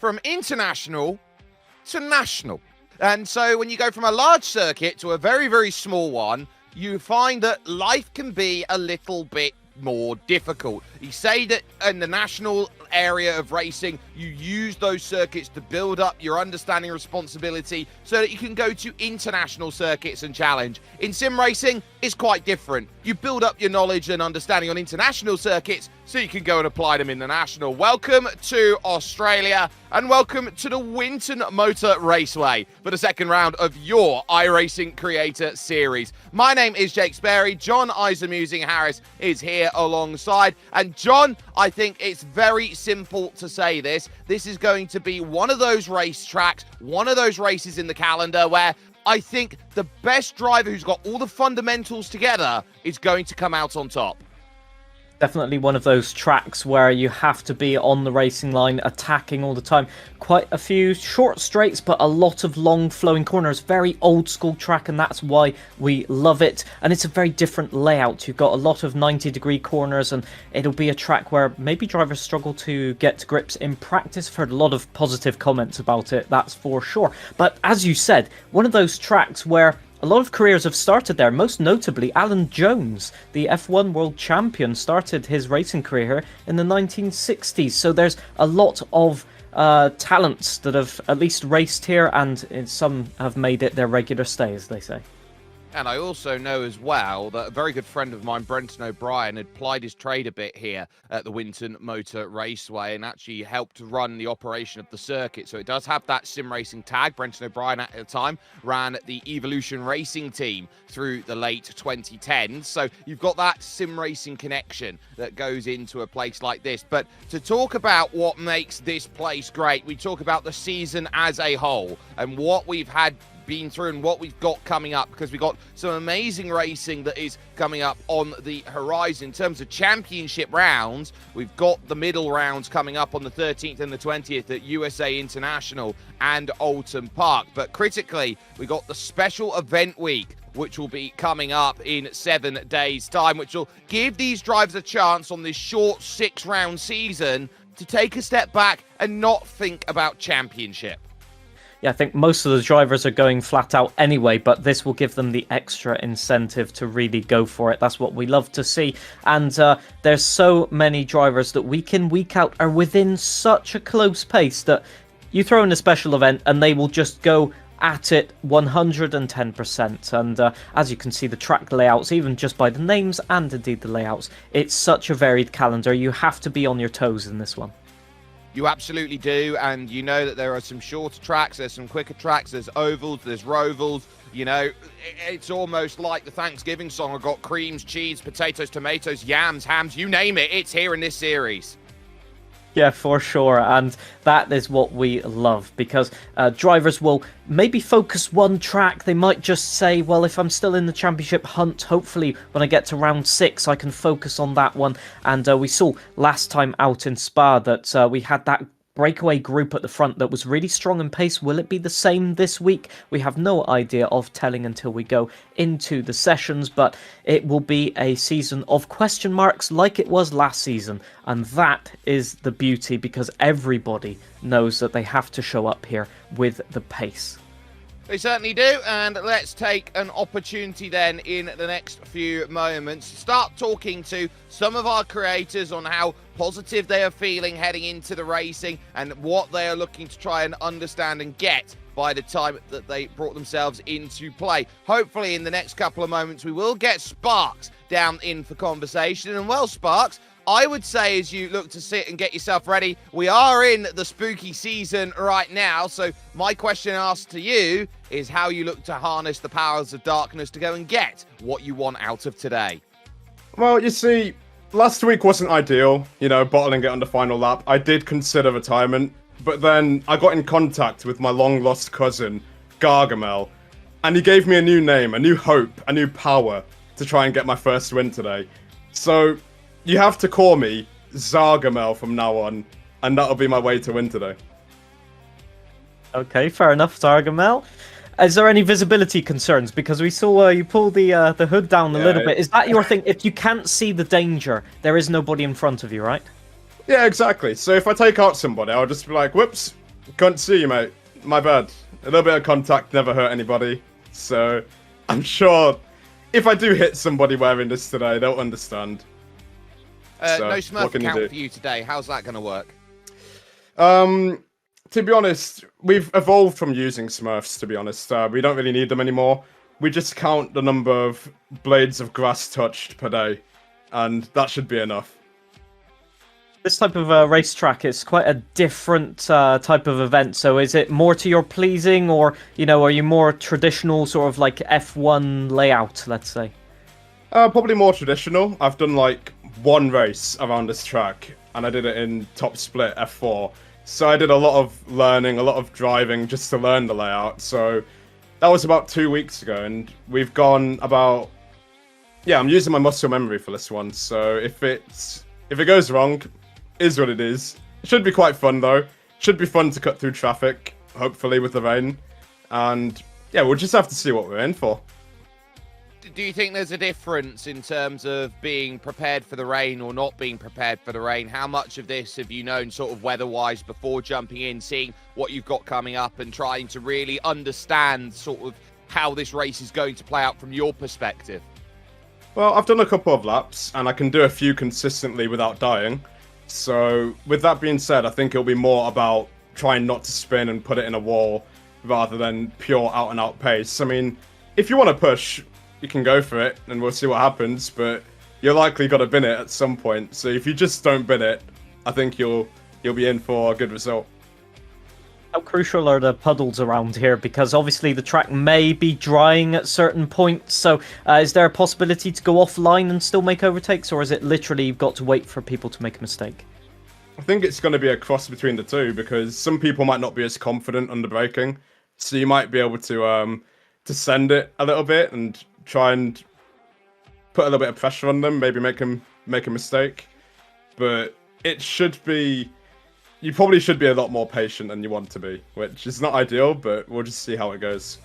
from international to national. And so when you go from a large circuit to a very, very small one, you find that life can be a little bit more difficult. You say that in the national area of racing, you use those circuits to build up your understanding and responsibility so that you can go to international circuits and challenge. In sim racing, it's quite different. You build up your knowledge and understanding on international circuits so you can go and apply them in the national. Welcome to Australia and welcome to the Winton Motor Raceway for the second round of your iRacing Creator Series. My name is Jake Sperry. John Isamusing Harris is here alongside. And John, I think it's very simple to say this. This is going to be one of those race tracks, one of those races in the calendar where I think the best driver who's got all the fundamentals together is going to come out on top. Definitely one of those tracks where you have to be on the racing line, attacking all the time. Quite a few short straights, but a lot of long flowing corners. Very old school track, and that's why we love it. And it's a very different layout. You've got a lot of 90-degree corners, and it'll be a track where maybe drivers struggle to get to grips in practice. I've heard a lot of positive comments about it, that's for sure. But as you said, one of those tracks where a lot of careers have started there, most notably Alan Jones, the F1 world champion, started his racing career here in the 1960s. So there's a lot of talents that have at least raced here, and some have made it their regular stay, as they say. And I also know as well that a very good friend of mine, Brenton O'Brien, had plied his trade a bit here at the Winton Motor Raceway and actually helped run the operation of the circuit. So it does have that sim racing tag. Brenton O'Brien at the time ran the Evolution Racing team through the late 2010s. So you've got that sim racing connection that goes into a place like this. But to talk about what makes this place great, we talk about the season as a whole and what we've had been through and what we've got coming up, because we've got some amazing racing that is coming up on the horizon. In terms of championship rounds, we've got the middle rounds coming up on the 13th and the 20th at USA International and Oulton Park. But critically, we got the special event week, which will be coming up in 7 days' time, which will give these drivers a chance on this short 6-round season to take a step back and not think about championship. Yeah, I think most of the drivers are going flat out anyway, but this will give them the extra incentive to really go for it. That's what we love to see. And there's so many drivers that week in, week out are within such a close pace that you throw in a special event and they will just go at it 110%. And as you can see, the track layouts, even just by the names and indeed the layouts, it's such a varied calendar. You have to be on your toes in this one. You absolutely do, and you know that there are some shorter tracks, there's some quicker tracks, there's ovals, there's rovals. You know, it's almost like the Thanksgiving song. I've got creams, cheese, potatoes, tomatoes, yams, hams, you name it, it's here in this series. Yeah, for sure, and that is what we love, because drivers will maybe focus one track. They might just say, well, if I'm still in the championship hunt, hopefully when I get to round 6 I can focus on that one. And we saw last time out in Spa that we had that breakaway group at the front that was really strong in pace. Will it be the same this week? We have no idea of telling until we go into the sessions, but it will be a season of question marks like it was last season, and that is the beauty, because everybody knows that they have to show up here with the pace. They certainly do, and let's take an opportunity then in the next few moments to start talking to some of our creators on how positive they are feeling heading into the racing and what they are looking to try and understand and get by the time that they brought themselves into play. Hopefully in the next couple of moments we will get Sparks down in for conversation. And well, Sparks, I would say as you look to sit and get yourself ready, we are in the spooky season right now. So my question asked to you is how you look to harness the powers of darkness to go and get what you want out of today. Well, you see, last week wasn't ideal, you know, bottling it on the final lap. I did consider retirement, but then I got in contact with my long-lost cousin, Gargamel, and he gave me a new name, a new hope, a new power to try and get my first win today. So you have to call me Zargamel from now on, and that'll be my way to win today. Okay, fair enough, Zargamel. Is there any visibility concerns? Because we saw you pull the hood down a little bit. Is that your thing? If you can't see the danger, there is nobody in front of you, right? Yeah, exactly. So if I take out somebody, I'll just be like, whoops, Can't see you, mate. My bad. A little bit of contact never hurt anybody. So, I'm sure if I do hit somebody wearing this today, they'll understand. No Smurf account for you today. How's that going to work? To be honest, we've evolved from using Smurfs, to be honest. We don't really need them anymore. We just count the number of blades of grass touched per day, and that should be enough. This type of racetrack is quite a different type of event. So is it more to your pleasing, or, you know, are you more traditional sort of like F1 layout, let's say? Probably more traditional. I've done like one race around this track, and I did it in top split F4. So I did a lot of learning, a lot of driving just to learn the layout. So that was about 2 weeks ago, and we've gone about... Yeah, I'm using my muscle memory for this one. So if it goes wrong, is what it is. It should be quite fun though. Should be fun to cut through traffic, hopefully with the rain. And yeah, we'll just have to see what we're in for. Do you think there's a difference in terms of being prepared for the rain or not being prepared for the rain? How much of this have you known sort of weather-wise before jumping in, seeing what you've got coming up and trying to really understand sort of how this race is going to play out from your perspective? Well, I've done a couple of laps and I can do a few consistently without dying. So with that being said, I think it'll be more about trying not to spin and put it in a wall rather than pure out and out pace. I mean, if you want to push, you can go for it and we'll see what happens, but you're likely got to bin it at some point. So if you just don't bin it, I think you'll be in for a good result. How crucial are the puddles around here? Because obviously the track may be drying at certain points. So is there a possibility to go offline and still make overtakes? Or is it literally you've got to wait for people to make a mistake? I think it's going to be a cross between the two, because some people might not be as confident under braking. So you might be able to send it a little bit and try and put a little bit of pressure on them, maybe make a mistake. But it should be... You probably should be a lot more patient than you want to be, which is not ideal, but we'll just see how it goes.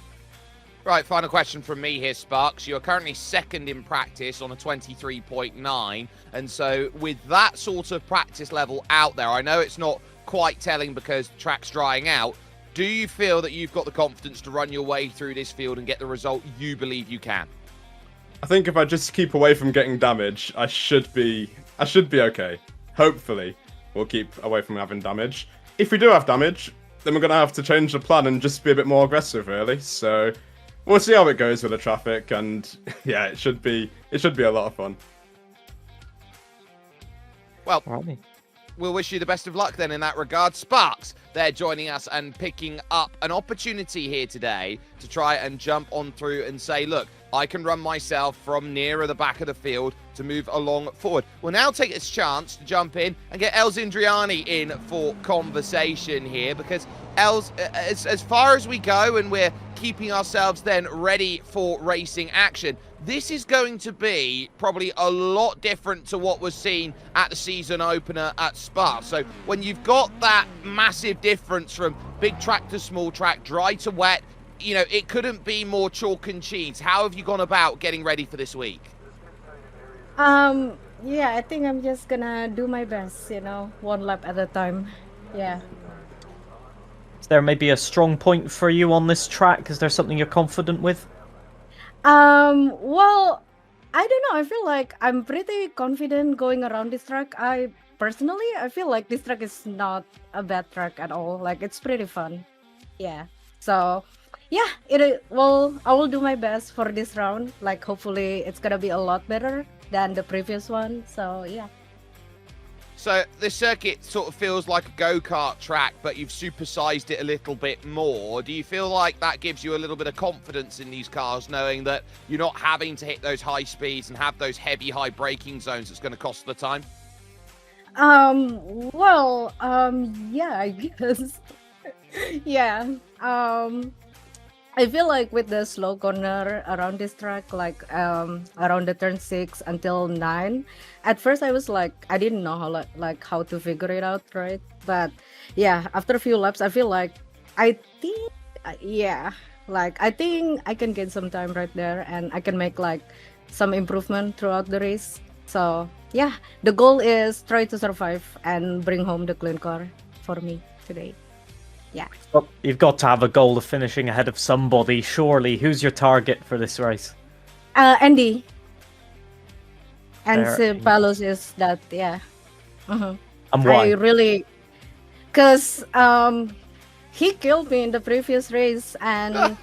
Right, final question from me here, Sparks. You're currently second in practice on a 23.9, and so with that sort of practice level out there, I know it's not quite telling because the track's drying out. Do you feel that you've got the confidence to run your way through this field and get the result you believe you can? I think if I just keep away from getting damage, I should be okay. Hopefully. We'll keep away from having damage. If we do have damage, then we're going to have to change the plan and just be a bit more aggressive, really. So we'll see how it goes with the traffic, and yeah, it should be a lot of fun. Well, we'll wish you the best of luck then in that regard. Sparks, they're joining us and picking up an opportunity here today to try and jump on through and say, look, I can run myself from nearer the back of the field to move along forward. We'll now take this chance to jump in and get Els Indriani in for conversation here, because Els, as far as we go and we're keeping ourselves then ready for racing action, this is going to be probably a lot different to what was seen at the season opener at Spa. So when you've got that massive difference from big track to small track, dry to wet, you know, it couldn't be more chalk and cheese. How have you gone about getting ready for this week? Yeah, I think I'm just gonna do my best, you know, one lap at a time. Yeah. Is there maybe a strong point for you on this track? Is there something you're confident with? Well, I don't know. I feel like I'm pretty confident going around this track. I feel like this track is not a bad track at all. Like, it's pretty fun. Yeah. So, yeah, well, I will do my best for this round. Like, hopefully it's gonna be a lot better than the previous one. So, yeah. So this circuit sort of feels like a go-kart track, but you've supersized it a little bit more. Do you feel like that gives you a little bit of confidence in these cars, knowing that you're not having to hit those high speeds and have those heavy, high braking zones that's going to cost the time? Yeah, I guess. Yeah. I feel like with the slow corner around this track, like around the turn 6 until 9, at first I was like, I didn't know how to figure it out, right? But yeah, after a few laps, I feel like I think I can gain some time right there, and I can make like some improvement throughout the race. So yeah, the goal is try to survive and bring home the clean car for me today. Yeah. Well, you've got to have a goal of finishing ahead of somebody, surely. Who's your target for this race? Andy. And Fair Palos is that, yeah. Mhm. And why? I really, cause he killed me in the previous race, and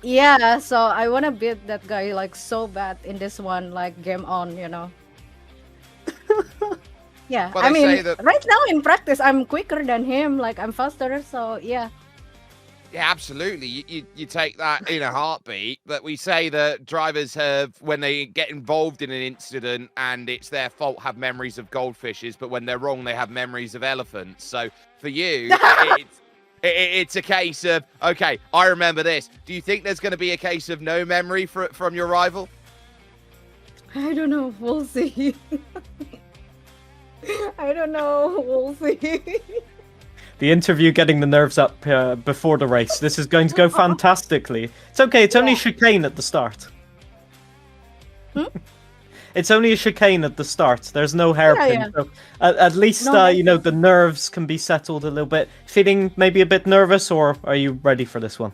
yeah, so I wanna beat that guy like so bad in this one, like game on, you know. Yeah, Well, I they mean, say that- right now in practice, I'm quicker than him, like I'm faster, so yeah. Yeah, absolutely. You take that in a heartbeat. But we say that drivers have, when they get involved in an incident and it's their fault, have memories of goldfishes. But when they're wrong, they have memories of elephants. So for you, it's a case of, okay, I remember this. Do you think there's going to be a case of no memory from your rival? I don't know, we'll see. I don't know, we'll see. The interview getting the nerves up before the race. This is going to go fantastically. It's okay, it's only chicane at the start. It's only a chicane at the start. There's no hairpin. Yeah. So at least, No you know, the nerves can be settled a little bit. Feeling maybe a bit nervous, or are you ready for this one?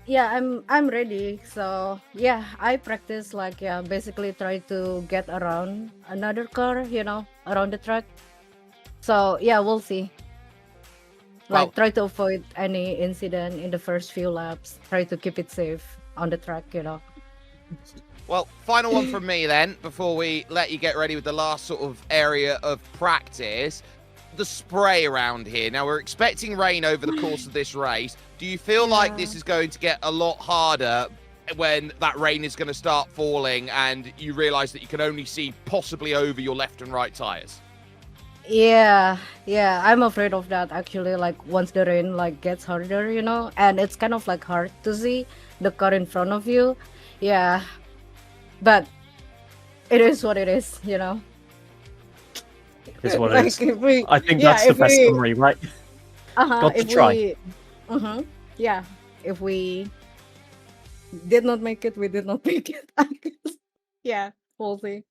Yeah, I'm ready. So yeah, I practice like basically try to get around another car, you know, around the track. So yeah, we'll see. Like Well- try to avoid any incident in the first few laps. Try to keep it safe on the track, you know. Well, final one from me then, before we let you get ready with the last sort of area of practice. The spray around here. Now, we're expecting rain over the course of this race. Do you feel like this is going to get a lot harder when that rain is going to start falling and you realise that you can only see possibly over your left and right tyres? Yeah, I'm afraid of that actually. Like once the rain like gets harder, you know, and it's kind of like hard to see the car in front of you. Yeah, but it is what it is, you know. Is what it Like is. if we, I think yeah, that's the if best we- summary, right? Got to if try. we, yeah, if we did not make it, we did not make it. I guess. Yeah, we'll see.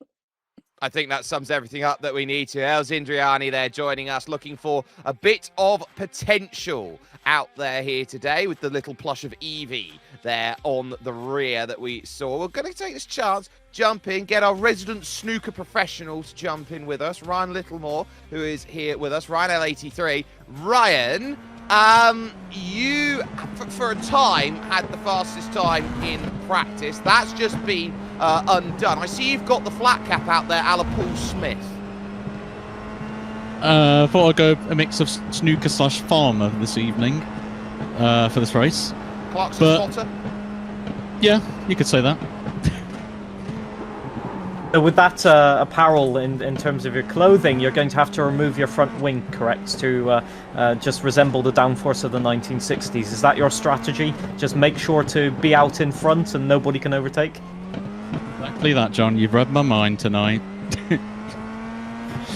I think that sums everything up that we need to. Els Indriani there joining us, looking for a bit of potential out there here today with the little plush of Evie there on the rear that we saw. We're going to take this chance, jump in, get our resident snooker professional to jump in with us, Ryan Littlemore, who is here with us, Ryan L83. Ryan, you, for a time, had the fastest time in practice. That's just been undone. I see you've got the flat cap out there, a la Paul Smith. Thought I'd go a mix of snooker / farmer this evening for this race. Clarkson But- spotter. Yeah, you could say that. So with that apparel in terms of your clothing, you're going to have to remove your front wing, correct, to just resemble the downforce of the 1960s. Is that your strategy? Just make sure to be out in front and nobody can overtake? Exactly that, John. You've read my mind tonight.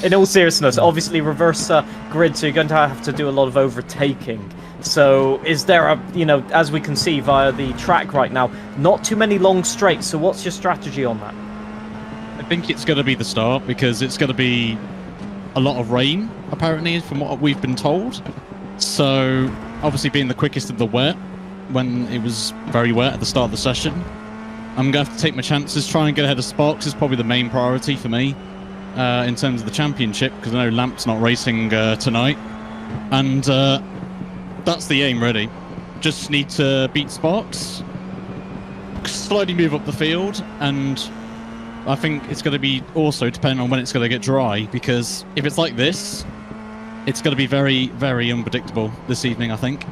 In all seriousness, obviously reverse grid, so you're going to have to do a lot of overtaking. So is there a, you know, as we can see via the track right now, not too many long straights, so what's your strategy on that? I think it's going to be the start because it's going to be a lot of rain, apparently, from what we've been told. So, obviously being the quickest of the wet, when it was very wet at the start of the session, I'm going to have to take my chances, try and get ahead of Sparks is probably the main priority for me in terms of the championship, because I know Lamp's not racing tonight. And that's the aim, really. Just need to beat Sparks, slowly move up the field, and I think it's going to be also depending on when it's going to get dry, because if it's like this, it's going to be very, very unpredictable this evening, I think.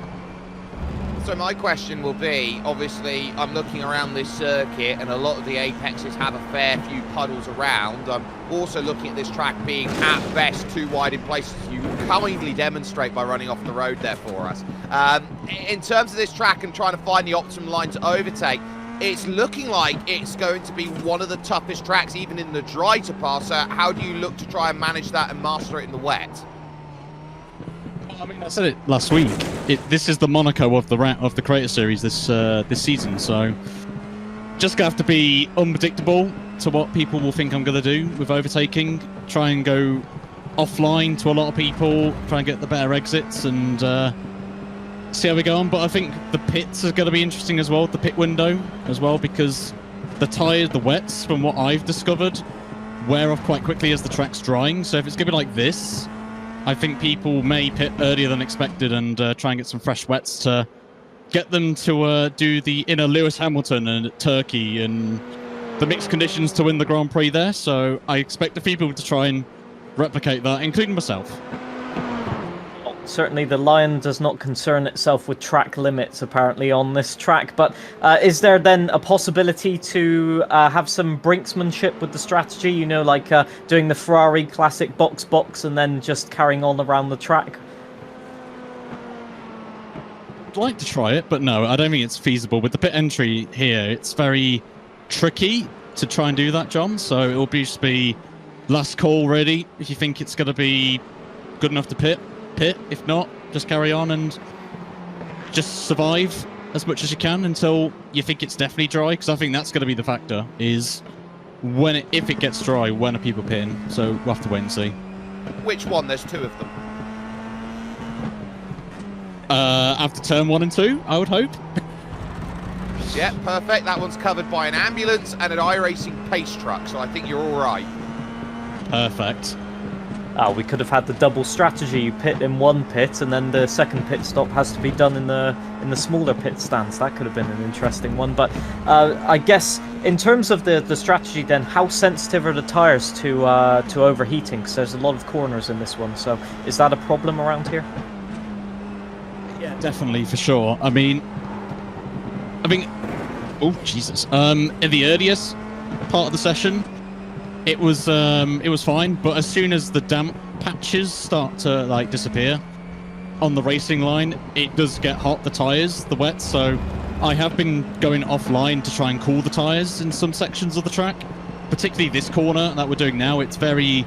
So my question will be, obviously, I'm looking around this circuit and a lot of the apexes have a fair few puddles around. I'm also looking at this track being at best too wide in places. You kindly demonstrate by running off the road there for us. In terms of this track and trying to find the optimum line to overtake, it's looking like it's going to be one of the toughest tracks, even in the dry, to pass. How do you look to try and manage that and master it in the wet? I mean, I said it last week. This is the Monaco of the Creator Series this season. So just gonna have to be unpredictable to what people will think I'm gonna do with overtaking. Try and go offline to a lot of people. Try and get the better exits, and see how we go on. But I think the pits are going to be interesting as well, the pit window as well, because the tyres, the wets, from what I've discovered, wear off quite quickly as the track's drying. So if it's going to be like this, I think people may pit earlier than expected and try and get some fresh wets to get them to do the inner Lewis Hamilton and Turkey and the mixed conditions to win the Grand Prix there. So I expect a few people to try and replicate that, including myself. Certainly the Lion does not concern itself with track limits, apparently, on this track. But is there then a possibility to have some brinksmanship with the strategy? You know, like doing the Ferrari classic box and then just carrying on around the track? I'd like to try it, but no, I don't think it's feasible. With the pit entry here, it's very tricky to try and do that, John. So it will just be last call, really. If you think it's going to be good enough to pit. If not, just carry on and just survive as much as you can until you think it's definitely dry, because I think that's going to be the factor, is if it gets dry, when are people pitting? So we'll have to wait and see. Which one? There's two of them. After turn 1 and 2, I would hope. Yeah, perfect. That one's covered by an ambulance and an iRacing pace truck, so I think you're all right. Perfect. We could have had the double strategy. You pit in one pit, and then the second pit stop has to be done in the smaller pit stands. That could have been an interesting one. But I guess in terms of the strategy, then, how sensitive are the tires to overheating? Because there's a lot of corners in this one. So is that a problem around here? Yeah, definitely, for sure. I mean, oh Jesus! In the earliest part of the session, it was fine, but as soon as the damp patches start to disappear on the racing line, it does get hot, the tires, the wet. So I have been going offline to try and cool the tires in some sections of the track, particularly this corner that we're doing now. It's probably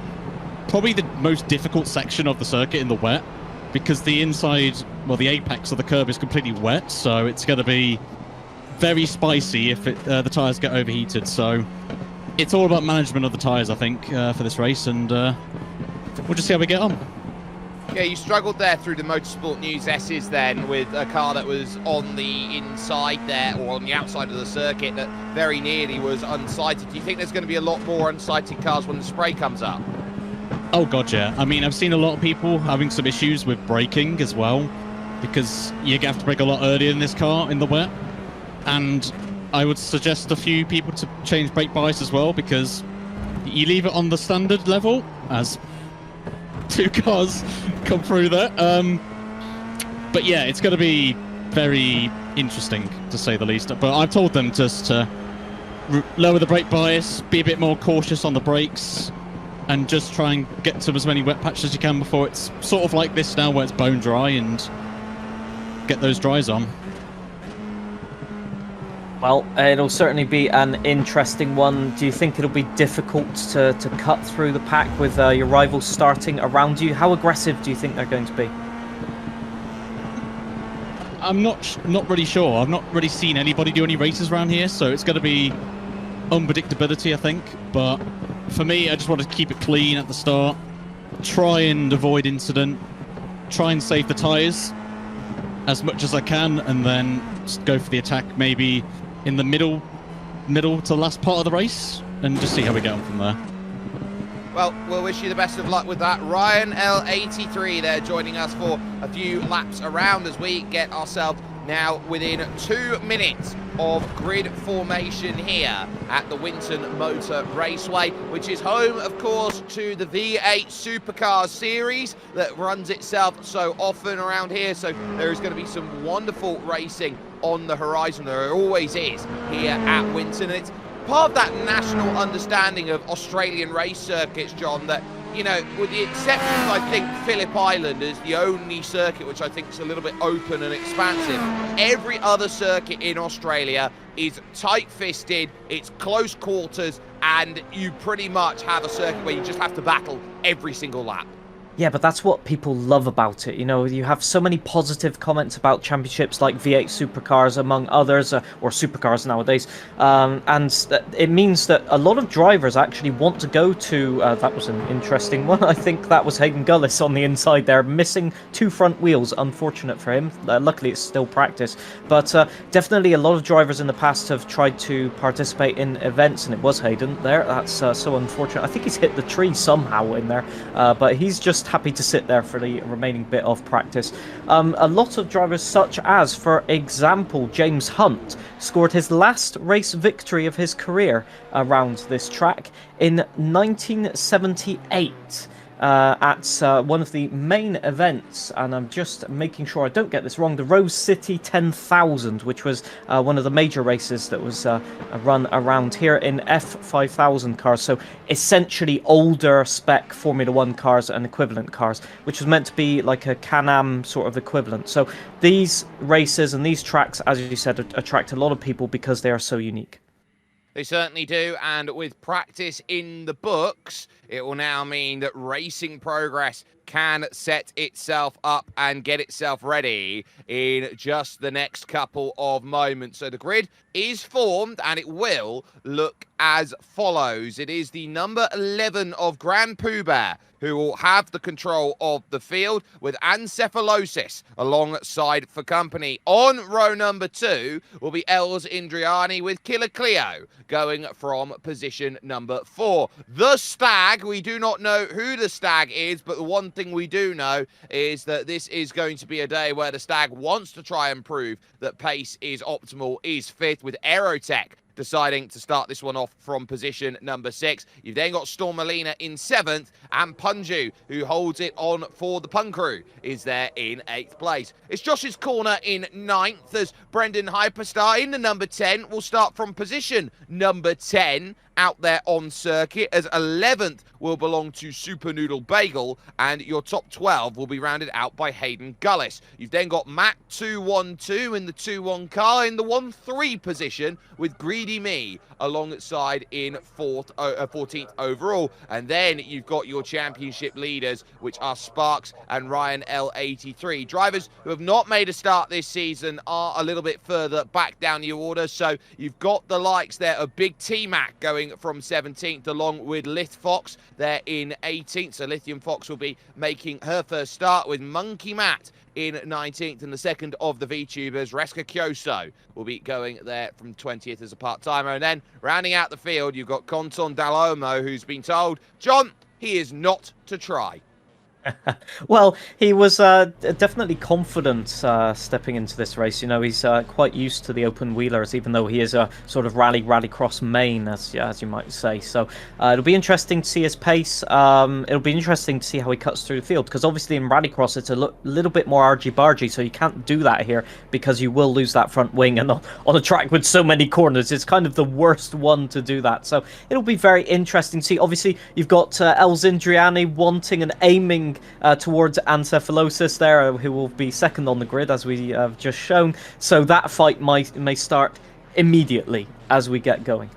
the most difficult section of the circuit in the wet, because the inside, well, the apex of the curb is completely wet, so it's going to be very spicy if the tires get overheated. So it's all about management of the tyres, I think, for this race, and we'll just see how we get on. Yeah, you struggled there through the Motorsport News S's then with a car that was on the inside there, or on the outside of the circuit, that very nearly was unsighted. Do you think there's going to be a lot more unsighted cars when the spray comes up? Oh god, yeah. I mean, I've seen a lot of people having some issues with braking as well, because you have to brake a lot earlier in this car in the wet, and I would suggest a few people to change brake bias as well, because you leave it on the standard level as two cars come through there. But yeah, it's going to be very interesting, to say the least. But I've told them just to lower the brake bias, be a bit more cautious on the brakes, and just try and get to as many wet patches as you can before it's sort of like this now, where it's bone dry, and get those dries on. Well, it'll certainly be an interesting one. Do you think it'll be difficult to cut through the pack with your rivals starting around you? How aggressive do you think they're going to be? I'm not really sure. I've not really seen anybody do any races around here, so it's going to be unpredictability, I think. But for me, I just want to keep it clean at the start, try and avoid incident, try and save the tyres as much as I can, and then just go for the attack maybe in the middle to the last part of the race, and just see how we get on from there. Well, we'll wish you the best of luck with that. Ryan L83 there joining us for a few laps around as we get ourselves now within 2 minutes of grid formation here at the Winton Motor Raceway, which is home, of course, to the V8 Supercars series that runs itself so often around here. So there is going to be some wonderful racing on the horizon. There always is here at Winton, and it's part of that national understanding of Australian race circuits, John, that, you know, with the exception, I think, Phillip Island is the only circuit which I think is a little bit open and expansive. Every other circuit in Australia is tight-fisted, it's close quarters, and you pretty much have a circuit where you just have to battle every single lap. Yeah, but that's what people love about it. You know, you have so many positive comments about championships like V8 supercars, among others, or supercars nowadays. It means that a lot of drivers actually want to go to. That was an interesting one. I think that was Hayden Gullis on the inside there, missing 2 front wheels. Unfortunate for him. Luckily, it's still practice. But definitely a lot of drivers in the past have tried to participate in events, and it was Hayden there. That's so unfortunate. I think he's hit the tree somehow in there, but he's just happy to sit there for the remaining bit of practice. A lot of drivers, such as, for example, James Hunt, scored his last race victory of his career around this track in 1978. At one of the main events, and I'm just making sure I don't get this wrong, the Rose City 10,000, which was one of the major races that was run around here in F5000 cars, so essentially older spec Formula 1 cars and equivalent cars, which was meant to be like a Can-Am sort of equivalent. So these races and these tracks, as you said, attract a lot of people because they are so unique. They certainly do, and with practice in the books, it will now mean that Racing Progress can set itself up and get itself ready in just the next couple of moments. So the grid is formed, and it will look as follows. It is the number 11 of Grand Poobah who will have the control of the field, with Ancephalosis alongside for company. On row number 2 will be Els Indriani with Killer Cleo going from position number 4. The Stag, we do not know who the Stag is, but the one thing we do know is that this is going to be a day where the Stag wants to try and prove that pace is optimal, is fit, with Aerotech deciding to start this one off from position number 6. You've then got Stormalina in 7th, and Punju, who holds it on for the Pun Crew, is there in 8th place. It's Josh's corner in 9th, as Brendan Hyperstar in the number 10 will start from position number 10 out there on circuit, as 11th will belong to Super Noodle Bagel, and your top 12 will be rounded out by Hayden Gullis. You've then got Matt 212 in the 2-1 car in the 1-3 position, with Greedy Me alongside in 14th overall. And then you've got your championship leaders, which are Sparks and Ryan L83. Drivers who have not made a start this season are a little bit further back down the order. So you've got the likes there of Big T-Mac going from 17th, along with Lith Fox there in 18th. So Lithium Fox will be making her first start, with Monkey Matt in 19th, and the second of the VTubers, Reska Kyoso, will be going there from 20th as a part-timer. And then rounding out the field, you've got Conton Dalomo, who's been told, John, he is not to try. Well, he was definitely confident stepping into this race. You know, he's quite used to the open wheelers, even though he is a sort of rallycross main, as you might say. So it'll be interesting to see his pace. It'll be interesting to see how he cuts through the field, because obviously in rallycross it's a little bit more argy-bargy, so you can't do that here because you will lose that front wing. And on a track with so many corners, it's kind of the worst one to do that. So it'll be very interesting to see. Obviously, you've got Els Indriani wanting and aiming towards Ancephalosis there, who will be second on the grid, as we have just shown. So that fight may start immediately as we get going.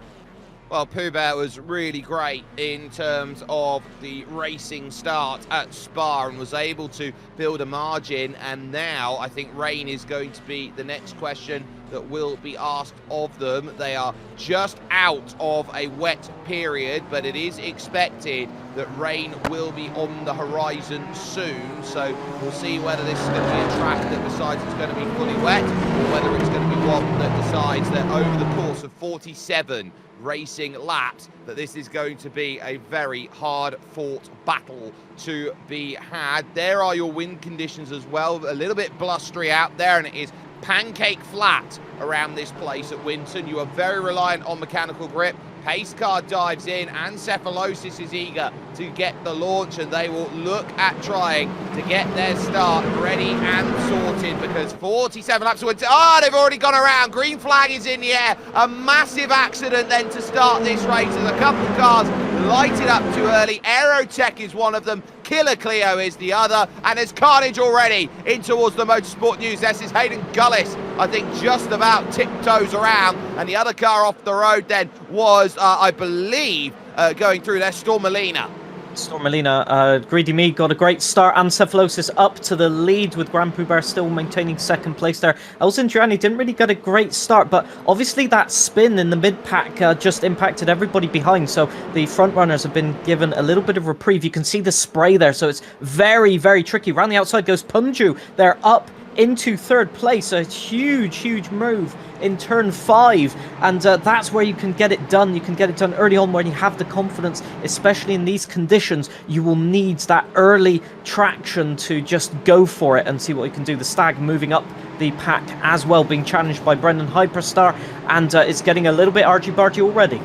Well, Poobah was really great in terms of the racing start at Spa and was able to build a margin, and now I think rain is going to be the next question that will be asked of them. They are just out of a wet period, but it is expected that rain will be on the horizon soon, so we'll see whether this is going to be a track that decides it's going to be fully wet, or whether it's going to be one that decides that over the course of 47 racing laps that this is going to be a very hard fought battle to be had. There are your wind conditions as well, a little bit blustery out there, and it is pancake flat around this place at Winton. You are very reliant on mechanical grip. Pace car dives in, and Cephalosis is eager to get the launch, and they will look at trying to get their start ready and sorted, because 47 laps away. They've already gone around. Green flag is in the air. A massive accident then to start this race, as a couple cars lighted up too early. Aerotech is one of them. Killer Cleo is the other, and there's carnage already in towards the motorsport news. This is Hayden Gullis, I think, just about tiptoes around, and the other car off the road then was, I believe, going through there, Stormalina. Stormelina, Greedy Me got a great start. Ancephalosis up to the lead with Grand Poubert still maintaining second place there. Elzindriani didn't really get a great start, but obviously that spin in the mid-pack just impacted everybody behind. So the front runners have been given a little bit of reprieve. You can see the spray there, so it's very, very tricky. Around the outside goes Punju. They're up into third place. A huge move in turn 5, and that's where you can get it done. You can get it done early on when you have the confidence, especially in these conditions. You will need that early traction to just go for it and see what you can do. The Stag moving up the pack as well, being challenged by Brendan Hyperstar, and it's getting a little bit argy-bargy already.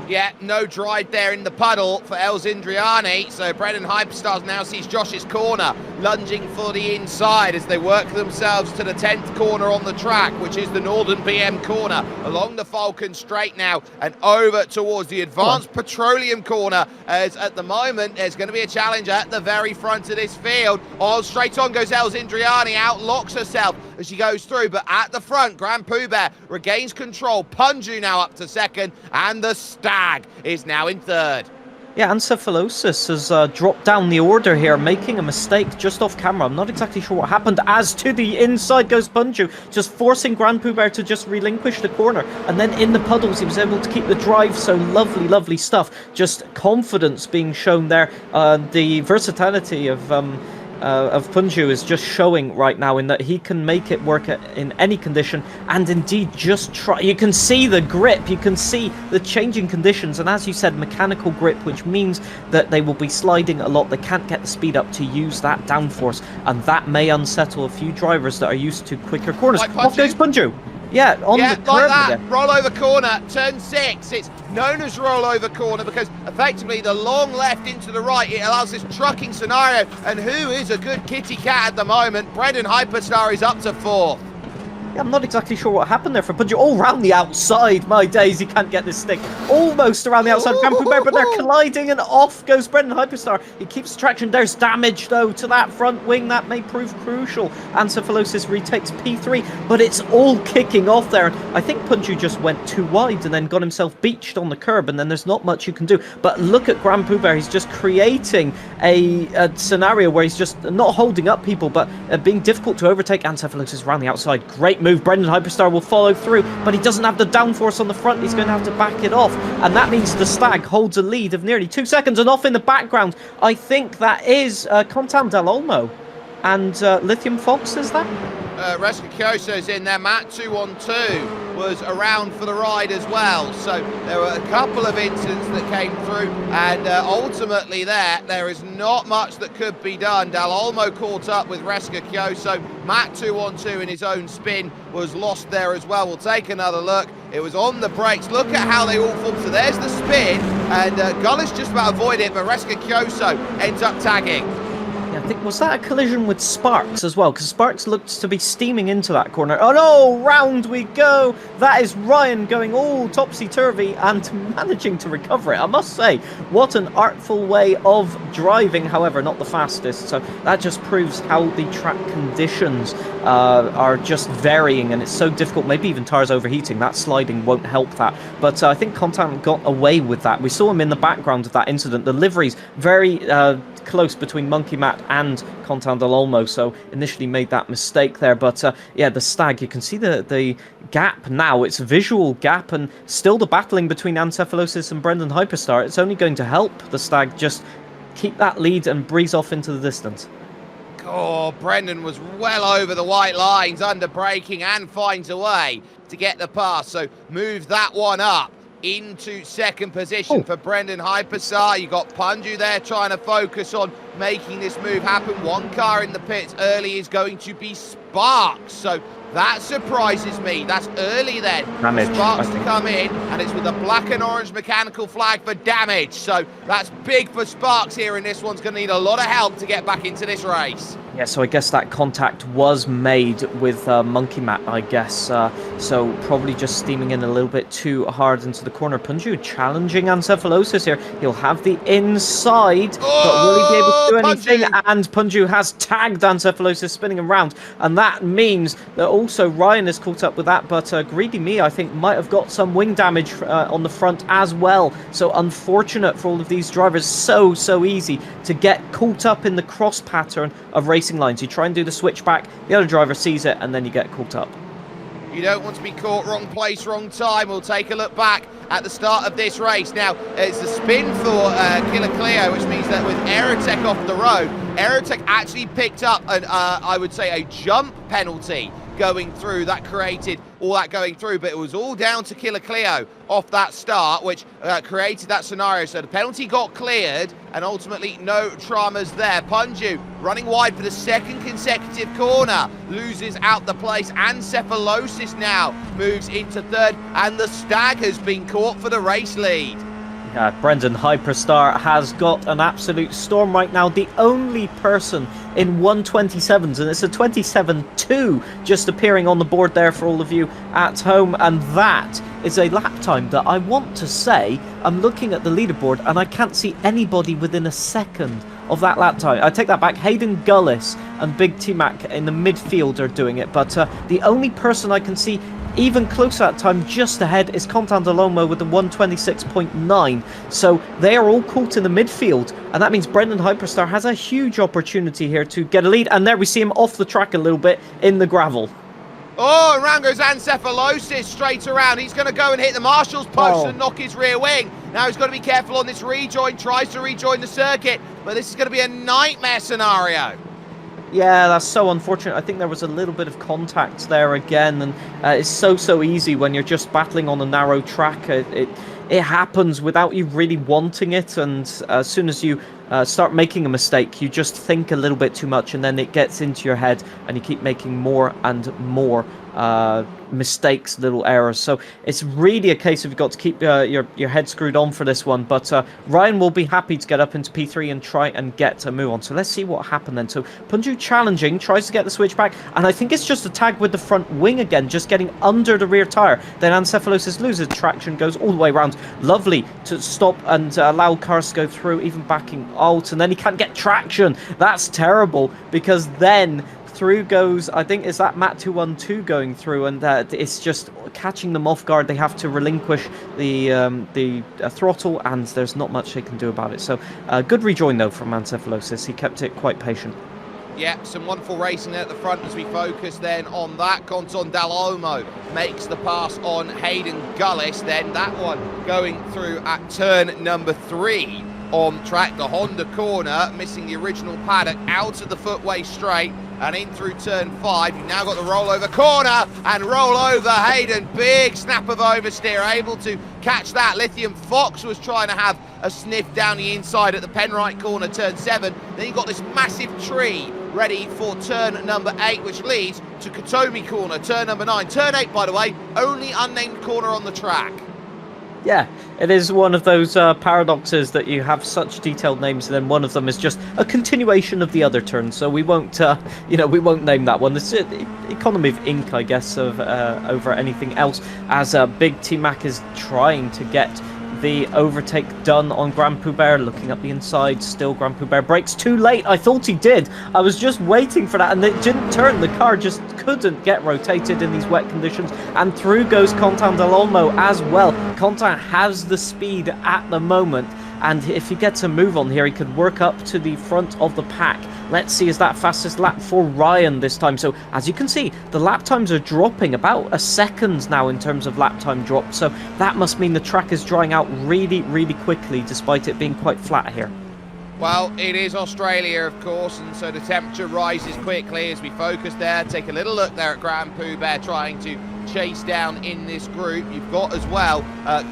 Yeah, no drive there in the puddle for Elzindriani. So Brendan Hyperstars now sees Josh's corner, lunging for the inside as they work themselves to the 10th corner on the track, which is the Northern BM corner, along the Falcon Straight now and over towards the Advanced Petroleum corner, as at the moment there's going to be a challenge at the very front of this field. Straight on goes Elzindriani, outlocks herself as she goes through, but at the front, Grand Poubert regains control. Punju now up to second, and the Stag is now in third. Yeah, Ancephalosis has dropped down the order here, making a mistake just off camera. I'm not exactly sure what happened. As to the inside goes Punju, just forcing Grand Poubert to just relinquish the corner. And then in the puddles, he was able to keep the drive. So lovely stuff. Just confidence being shown there. The versatility of Punju is just showing right now in that he can make it work in any condition, and indeed just try. You can see the grip, you can see the changing conditions, and as you said, mechanical grip, which means that they will be sliding a lot. They can't get the speed up to use that downforce, and that may unsettle a few drivers that are used to quicker corners. Off goes Punju. Yeah, on the curb like that. again. Rollover corner, turn 6. It's known as rollover corner because effectively the long left into the right, it allows this trucking scenario. And who is a good kitty cat at the moment? Brendan Hyperstar is up to 4th. Yeah, I'm not exactly sure what happened there for Punju. All round the outside, my days, he can't get this stick. Almost around the outside of Grand Poubert, but they're colliding, and off goes Brendan Hyperstar. He keeps traction. There's damage, though, to that front wing. That may prove crucial. Ancephalosis retakes P3, but it's all kicking off there. I think Punju just went too wide and then got himself beached on the curb, and then there's not much you can do. But look at Grand Poubert. He's just creating a scenario where he's just not holding up people, but being difficult to overtake. Ancephalosis around the outside. Great move. Brendan Hyperstar will follow through, but he doesn't have the downforce on the front. He's going to have to back it off, and that means the Stag holds a lead of nearly 2 seconds. And off in the background, I think that is Contam Del Olmo and Lithium Fox, is that? Reska Kyoso's in there. Matt 212 was around for the ride as well. So there were a couple of incidents that came through, and ultimately there is not much that could be done. Del Olmo caught up with Reska Kyoso. Matt 212 in his own spin was lost there as well. We'll take another look. It was on the brakes. Look at how they all formed. So there's the spin, and Gullis just about avoided it, but Reska Kyoso ends up tagging. I think, was that a collision with Sparks as well? Because Sparks looked to be steaming into that corner. Oh no, round we go. That is Ryan going all topsy-turvy and managing to recover it. I must say, what an artful way of driving, however, not the fastest. So that just proves how the track conditions are just varying, and it's so difficult. Maybe even tires overheating. That sliding won't help that. But I think Contant got away with that. We saw him in the background of that incident. The liveries very close between Monkey Matt and Contant Del Olmo, so initially made that mistake there. But yeah, the Stag, you can see the gap now. It's a visual gap, and still the battling between Ancephalosis and Brendan Hyperstar. It's only going to help the Stag just keep that lead and breeze off into the distance. Oh, Brendan was well over the white lines, under braking, and finds a way to get the pass. So move that one up into second position for Brendan Hyperstar. You got Punju there trying to focus on making this move happen. One car in the pits early is going to be Sparks. So that surprises me. That's early then. Damage, Sparks to come in, and it's with a black and orange mechanical flag for damage. So that's big for Sparks here, and this one's going to need a lot of help to get back into this race. Yeah, so I guess that contact was made with Monkey Matt, I guess. So probably just steaming in a little bit too hard into the corner. Punju challenging Ancephalosis here. He'll have the inside, but will he be able do anything, and Punju has tagged Ancephalosis spinning around, and that means that also Ryan is caught up with that, but Greedy Me, I think, might have got some wing damage on the front as well. So unfortunate for all of these drivers. So easy to get caught up in the cross pattern of racing lines. You try and do the switchback, the other driver sees it, and then you get caught up. You don't want to be caught wrong place, wrong time. We'll take a look back at the start of this race. Now, it's a spin for Killer Cleo, which means that with Aerotech off the road, Aerotech actually picked up an, I would say, a jump penalty going through. That created all that going through, but it was all down to Killer Cleo off that start, which created that scenario. So the penalty got cleared, and ultimately no traumas there. Punju running wide for the second consecutive corner, loses out the place. Ancephalosis now moves into third, and the Stag has been caught for the race lead. Yeah, Brendan Hyperstar has got an absolute storm right now. The only person in 127s, and it's a 27.2 just appearing on the board there for all of you at home. And that is a lap time that I want to say, I'm looking at the leaderboard and I can't see anybody within a second of that lap time. I take that back. Hayden Gullis and Big T-Mac in the midfield are doing it, but the only person I can see even closer at time just ahead is Contan Dalomo with the 126.9. So they are all caught in the midfield, and that means Brendan Hyperstar has a huge opportunity here to get a lead. And there we see him off the track a little bit in the gravel. Oh, and round goes Ancephalosis straight around. He's going to go and hit the marshal's post and knock his rear wing. Now he's got to be careful on this rejoin, tries to rejoin the circuit, but this is going to be a nightmare scenario. Yeah, that's so unfortunate. I think there was a little bit of contact there again, and it's so easy when you're just battling on a narrow track. It happens without you really wanting it, and as soon as you start making a mistake, you just think a little bit too much, and then it gets into your head, and you keep making more and more mistakes, little errors. So it's really a case of you've got to keep your head screwed on for this one. But Ryan will be happy to get up into P3 and try and get a move on. So let's see what happened then. So Punju challenging, tries to get the switch back, and I think it's just a tag with the front wing again, just getting under the rear tire. Then Ancephalosis loses traction, goes all the way around. Lovely to stop and allow cars to go through, even backing out, and then he can't get traction. That's terrible, because then through goes, I think, is that Matt 212 going through, and it's just catching them off guard. They have to relinquish the throttle, and there's not much they can do about it. So good rejoin though from Ancephalosis. He kept it quite patient. Yeah, some wonderful racing at the front as we focus then on that. Conton Dalomo makes the pass on Hayden Gullis. Then that one going through at turn number 3 on track. The Honda corner, missing the original paddock, out of the footway straight and in through turn 5. You've now got the rollover corner and roll over Hayden. Big snap of oversteer, able to catch that. Lithium Fox was trying to have a sniff down the inside at the Penrite corner, turn 7. Then you've got this massive tree ready for turn number 8, which leads to Katomi corner, turn number 9. Turn 8, by the way, only unnamed corner on the track. Yeah, it is one of those paradoxes that you have such detailed names, and then one of them is just a continuation of the other turns. So we won't, we won't name that one. It's economy of ink, I guess, of over anything else. As Big T-Mac is trying to get the overtake done on Grand Poubert, looking up the inside. Still, Grand Poubert brakes too late. I thought he did. I was just waiting for that, and it didn't turn. The car just couldn't get rotated in these wet conditions, and through goes Contan Dalomo as well. Contan has the speed at the moment, and if he gets a move on here, he could work up to the front of the pack. Let's see, is that fastest lap for Ryan this time? So as you can see, the lap times are dropping about a second now in terms of lap time drop. So that must mean the track is drying out really quickly, despite it being quite flat here. Well, it is Australia, of course, and so the temperature rises quickly as we focus there. Take a little look there at Grand Poubert trying to chase down in this group. You've got as well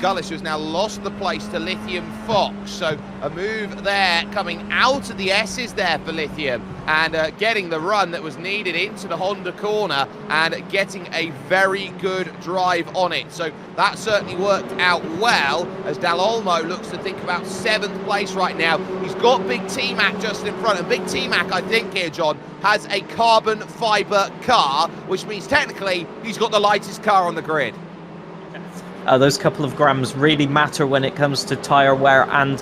Gullis, who's now lost the place to Lithium Fox. So a move there coming out of the S's there for Lithium, and getting the run that was needed into the Honda corner and getting a very good drive on it. So that certainly worked out well as Dalomo looks to think about 7th place right now. He's got Big T-Mac just in front, and Big T-Mac, I think here, John, has a carbon fibre car, which means technically he's got the lightest car on the grid. Those couple of grams really matter when it comes to tyre wear and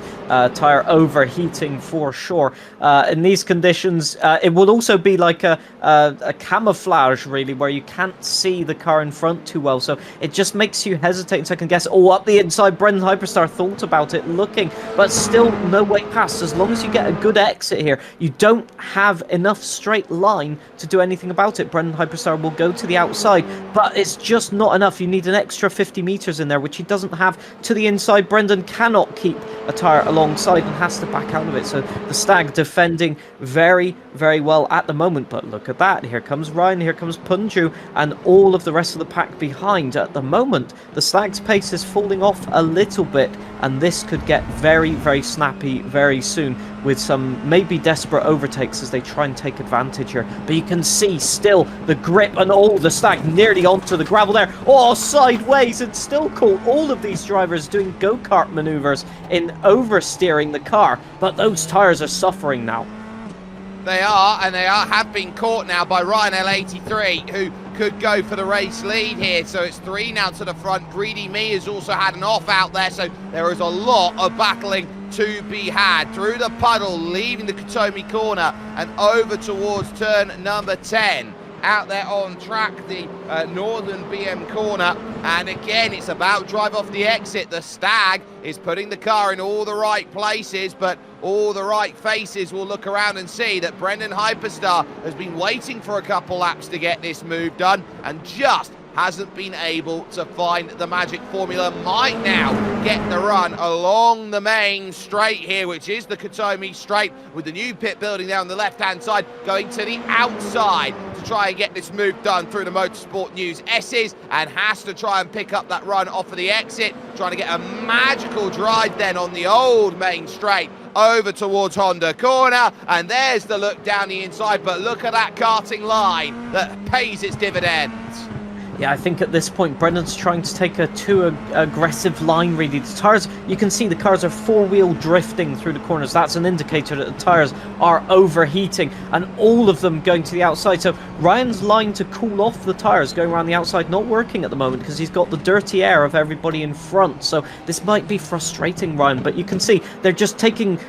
tyre overheating for sure. In these conditions, it will also be like a camouflage really, where you can't see the car in front too well, so it just makes you hesitate and second guess. Oh, up the inside, Brendan Hyperstar thought about it, looking, but still no way past. As long as you get a good exit here, you don't have enough straight line to do anything about it. Brendan Hyperstar will go to the outside, but it's just not enough. You need an extra 50 meters in there, which he doesn't have to the inside. Brendan cannot keep a tyre alongside and has to back out of it, so the Stag defending very, very well at the moment. But look at that, here comes Ryan, here comes Punju, and all of the rest of the pack behind. At the moment, the Stag's pace is falling off a little bit, and this could get very, very snappy very soon, with some maybe desperate overtakes as they try and take advantage here. But you can see still the grip and all, the Stag nearly onto the gravel there. Oh, sideways, and still caught all of these drivers doing go-kart maneuvers in oversteering the car. But those tyres are suffering now. They are, and have been caught now by Ryan L83, who could go for the race lead here. So it's 3 now to the front. Greedy Me has also had an off out there, so there is a lot of battling to be had. Through the puddle, leaving the Katomi corner and over towards turn number 10. Out there on track, the northern BM corner, and again it's about drive off the exit. The Stag is putting the car in all the right places, but all the right faces will look around and see that Brendan Hyperstar has been waiting for a couple laps to get this move done and just hasn't been able to find the magic formula. Might now get the run along the main straight here, which is the Katomi straight, with the new pit building there on the left-hand side, going to the outside to try and get this move done through the Motorsport News S's, and has to try and pick up that run off of the exit, trying to get a magical drive then on the old main straight over towards Honda corner, and there's the look down the inside. But look at that karting line that pays its dividends. Yeah, I think at this point, Brendan's trying to take a too aggressive line, really. The tyres, you can see the cars are four-wheel drifting through the corners. That's an indicator that the tyres are overheating, and all of them going to the outside. So Ryan's line to cool off the tyres going around the outside not working at the moment because he's got the dirty air of everybody in front. So this might be frustrating Ryan, but you can see they're just taking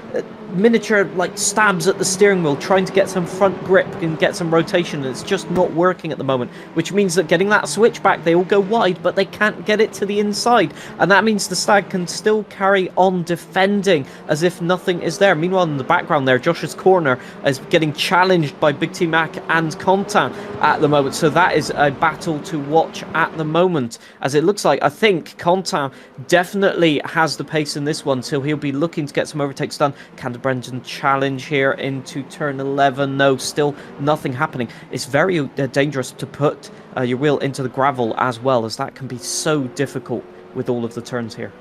miniature like stabs at the steering wheel, trying to get some front grip and get some rotation, and it's just not working at the moment, which means that getting that switchback, they all go wide, but they can't get it to the inside, and that means the Stag can still carry on defending as if nothing is there. Meanwhile, in the background there, Josh's corner is getting challenged by Big T Mac and Contant at the moment, so that is a battle to watch at the moment, as it looks like, I think Contant definitely has the pace in this one, so he'll be looking to get some overtakes done. Can Brendan challenge here into turn 11? No, still nothing happening. It's very dangerous to put your wheel into the gravel as well, as that can be so difficult with all of the turns here.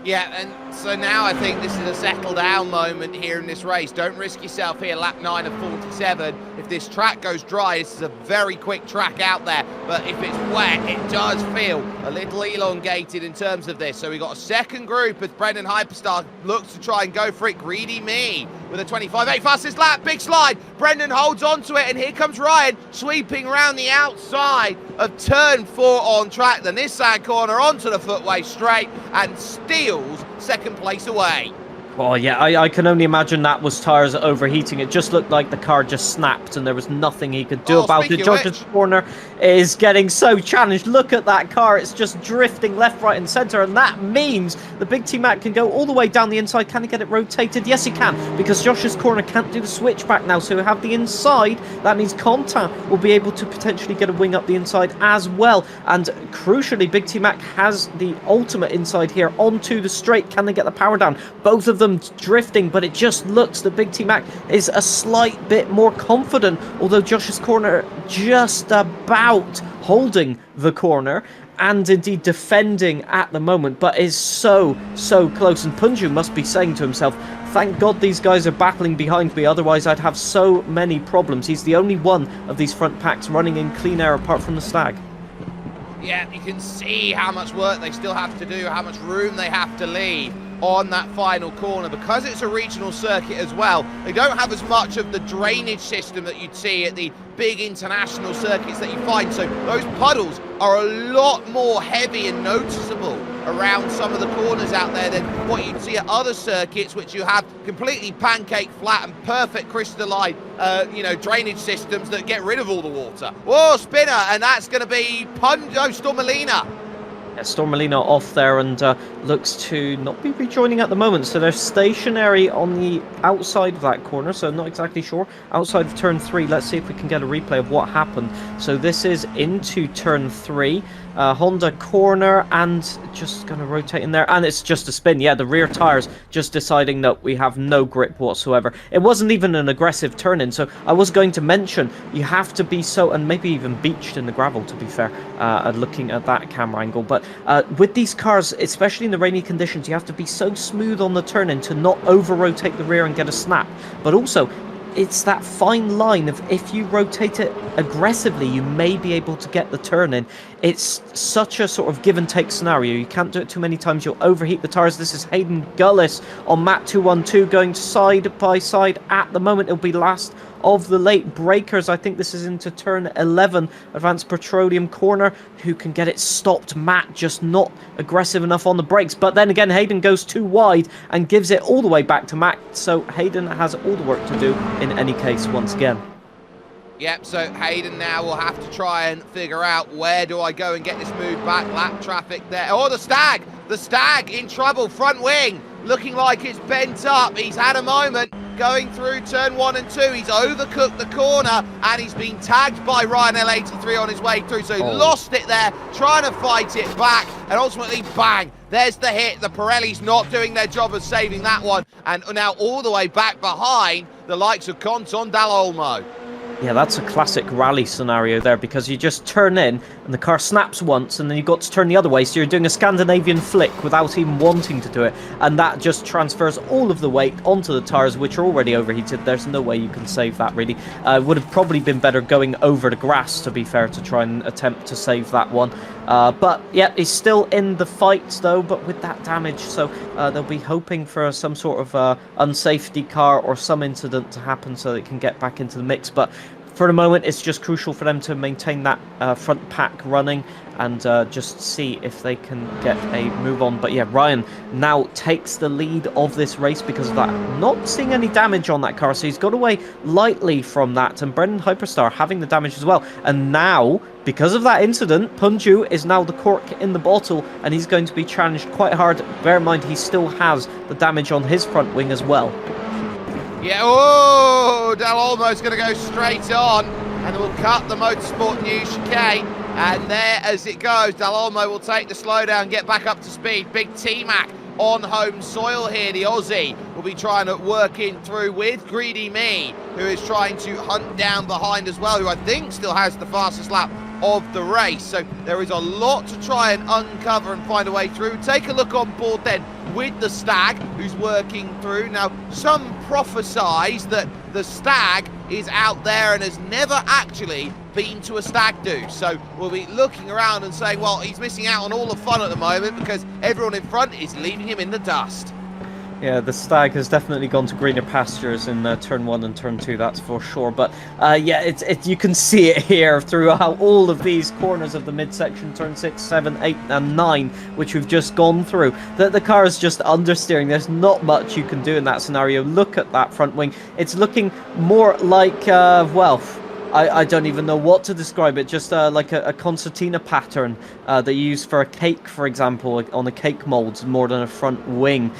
Yeah, and so now I think this is a settle down moment here in this race. Don't risk yourself here, lap 9 of 47. If this track goes dry, this is a very quick track out there, but if it's wet, it does feel a little elongated in terms of this. So we got a second group as Brendan Hyperstar looks to try and go for it. Greedy Me with a 25.8 fastest lap, big slide. Brendan holds on to it, and here comes Ryan sweeping around the outside of turn 4 on track, the Nissan corner onto the footway straight, and steals second place away. Oh yeah, I can only imagine that was tyres overheating. It just looked like the car just snapped and there was nothing he could do about it. George's corner is getting so challenged. Look at that car, it's just drifting left, right and centre, and that means the Big T-Mac can go all the way down the inside. Can he get it rotated? Yes he can, because Josh's corner can't do the switchback now, so he'll have the inside. That means Contant will be able to potentially get a wing up the inside as well, and crucially Big T-Mac has the ultimate inside here onto the straight. Can they get the power down? Both of them drifting, but it just looks that Big T-Mac is a slight bit more confident, although Josh's corner just about holding the corner and indeed defending at the moment, but is so close. And Punju must be saying to himself, thank God these guys are battling behind me, otherwise I'd have so many problems. He's the only one of these front packs running in clean air apart from the Stag. Yeah, you can see how much work they still have to do, how much room they have to leave. on that final corner. Because it's a regional circuit as well, they don't have as much of the drainage system that you'd see at the big international circuits that you find, so those puddles are a lot more heavy and noticeable around some of the corners out there than what you'd see at other circuits, which you have completely pancake flat and perfect crystalline drainage systems that get rid of all the water. Whoa, spinner, and that's going to be Stormalina. Yeah, Stormalina off there and looks to not be rejoining at the moment. So they're stationary on the outside of that corner, so not exactly sure. Outside of turn 3, let's see if we can get a replay of what happened. So this is into turn 3. Honda corner and just going to rotate in there, and it's just a spin. Yeah, the rear tires just deciding that we have no grip whatsoever. It wasn't even an aggressive turn in, so I was going to mention you have to be so, and maybe even beached in the gravel to be fair, looking at that camera angle. But with these cars, especially in the rainy conditions, you have to be so smooth on the turn in to not over rotate the rear and get a snap, but also it's that fine line of if you rotate it aggressively, you may be able to get the turn in. It's such a sort of give and take scenario. You can't do it too many times. You'll overheat the tires. This is Hayden Gullis on Mat 212 going side by side at the moment. It'll be last of the late breakers. I think this is into turn 11. Advanced Petroleum corner. Who can get it stopped? Matt just not aggressive enough on the brakes. But then again, Hayden goes too wide and gives it all the way back to Matt. So Hayden has all the work to do in any case once again. Yep, so Hayden now will have to try and figure out where do I go and get this move back. Lap traffic there. Oh, the Stag in trouble. Front wing looking like it's bent up. He's had a moment going through turn 1 and 2. He's overcooked the corner and he's been tagged by Ryan L83 on his way through. So he lost it there, trying to fight it back, and ultimately, bang, there's the hit. The Pirelli's not doing their job of saving that one, and now all the way back behind the likes of Conton Dall'Olmo. Yeah, that's a classic rally scenario there, because you just turn in and the car snaps once and then you've got to turn the other way, so you're doing a Scandinavian flick without even wanting to do it, and that just transfers all of the weight onto the tyres, which are already overheated. There's no way you can save that, really. Would have probably been better going over the grass, to be fair, to try and attempt to save that one. But yeah, he's still in the fight though, but with that damage, so they'll be hoping for some sort of unsafety car or some incident to happen so they can get back into the mix. But for the moment, it's just crucial for them to maintain that front pack running and just see if they can get a move on. But yeah, Ryan now takes the lead of this race because of that. Not seeing any damage on that car, so he's got away lightly from that. And Brendan Hyperstar having the damage as well. And now, because of that incident, Punju is now the cork in the bottle, and he's going to be challenged quite hard. Bear in mind, he still has the damage on his front wing as well. Yeah, oh, Dall'Olmo's going to go straight on, and we'll cut the Motorsport News chicane. And there as it goes, Dall'Olmo will take the slowdown, get back up to speed. Big T-Mac on home soil here. The Aussie will be trying to work in through with Greedy Me, who is trying to hunt down behind as well, who I think still has the fastest lap of the race. So there is a lot to try and uncover and find a way through. Take a look on board then with the Stag, who's working through. Now, some prophesize that the Stag is out there and has never actually been to a stag do. So we'll be looking around and saying, well, he's missing out on all the fun at the moment because everyone in front is leaving him in the dust. Yeah, the Stag has definitely gone to greener pastures in turn 1 and turn 2, that's for sure. But yeah, you can see it here throughout all of these corners of the midsection, turn 6, 7, 8 and 9, which we've just gone through. The car is just understeering. There's not much you can do in that scenario. Look at that front wing. It's looking more like, well, I don't even know what to describe it, just like a concertina pattern that you use for a cake, for example, on a cake mold, more than a front wing.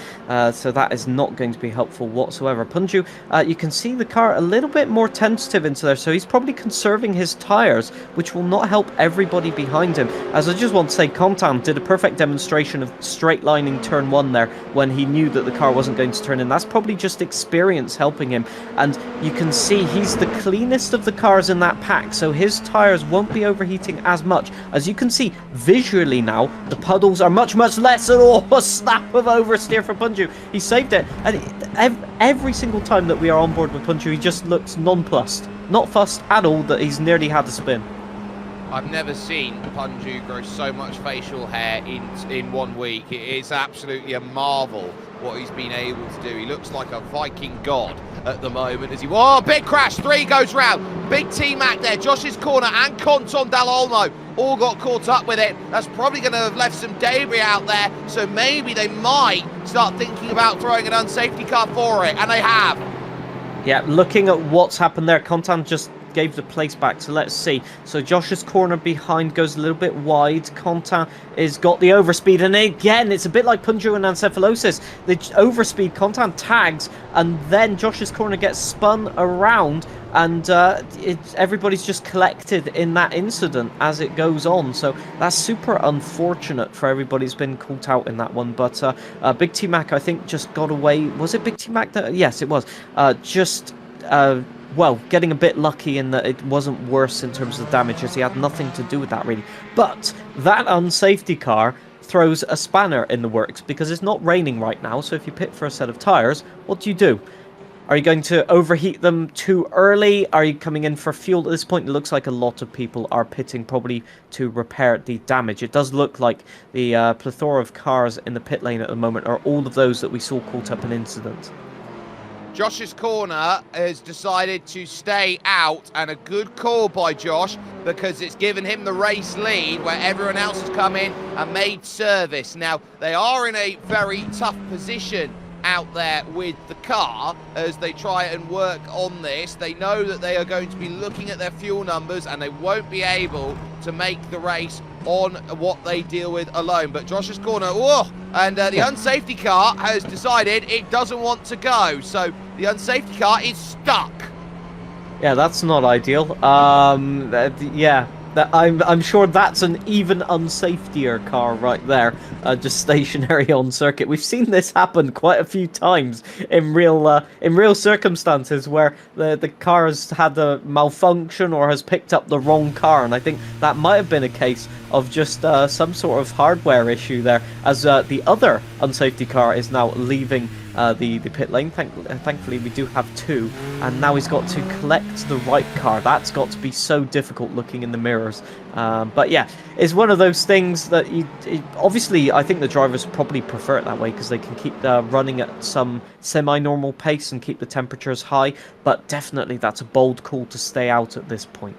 So that is not going to be helpful whatsoever. Punju, you can see the car a little bit more tentative into there, so he's probably conserving his tyres, which will not help everybody behind him. As I just want to say, Contam did a perfect demonstration of straight lining turn 1 there when he knew that the car wasn't going to turn in. That's probably just experience helping him, and you can see he's the cleanest of the cars in that pack, so his tires won't be overheating as much. As you can see visually now, the puddles are much less at all. A snap of oversteer for Punju. He saved it, and every single time that we are on board with Punju, he just looks nonplussed, not fussed at all that he's nearly had a spin. I've never seen Punju grow so much facial hair in 1 week. It is absolutely a marvel what he's been able to do. He looks like a Viking god at the moment as he... Whoa, big crash, 3 goes round. Big T-Mac there, Josh's corner and Conton Dal Olmo all got caught up with it. That's probably going to have left some debris out there, so maybe they might start thinking about throwing an unsafety car for it, and they have. Yeah, looking at what's happened there, Contan just gave the place back, so let's see. So Josh's corner behind goes a little bit wide. Contan has got the overspeed, and again, it's a bit like Punju and Encephalosis. The overspeed, Contan tags, and then Josh's corner gets spun around, and everybody's just collected in that incident as it goes on. So that's super unfortunate for everybody who's been caught out in that one. But Big T-Mac, I think, just got away. Was it Big T-Mac? Yes, it was. Well, getting a bit lucky in that it wasn't worse in terms of damage, as he had nothing to do with that, really. But that unsafety car throws a spanner in the works, because it's not raining right now, so if you pit for a set of tyres, what do? Are you going to overheat them too early? Are you coming in for fuel? At this point, it looks like a lot of people are pitting, probably to repair the damage. It does look like the plethora of cars in the pit lane at the moment are all of those that we saw caught up in incidents. Josh's corner has decided to stay out, and a good call by Josh, because it's given him the race lead where everyone else has come in and made service. Now, they are in a very tough position out there with the car as they try and work on this. They know that they are going to be looking at their fuel numbers, and they won't be able to make the race on what they deal with alone. But Josh's corner, whoa, and the unsafety car has decided it doesn't want to go, so the unsafety car is stuck. Yeah, that's not ideal. I'm sure that's an even unsafetier car right there, just stationary on circuit. We've seen this happen quite a few times in real circumstances where the car has had a malfunction or has picked up the wrong car, and I think that might have been a case of just some sort of hardware issue there, as the other unsafety car is now leaving the pit lane. Thankfully, we do have 2, and now he's got to collect the right car. That's got to be so difficult looking in the mirrors. But yeah, it's one of those things that obviously I think the drivers probably prefer it that way, because they can keep running at some semi-normal pace and keep the temperatures high. But definitely, that's a bold call to stay out at this point.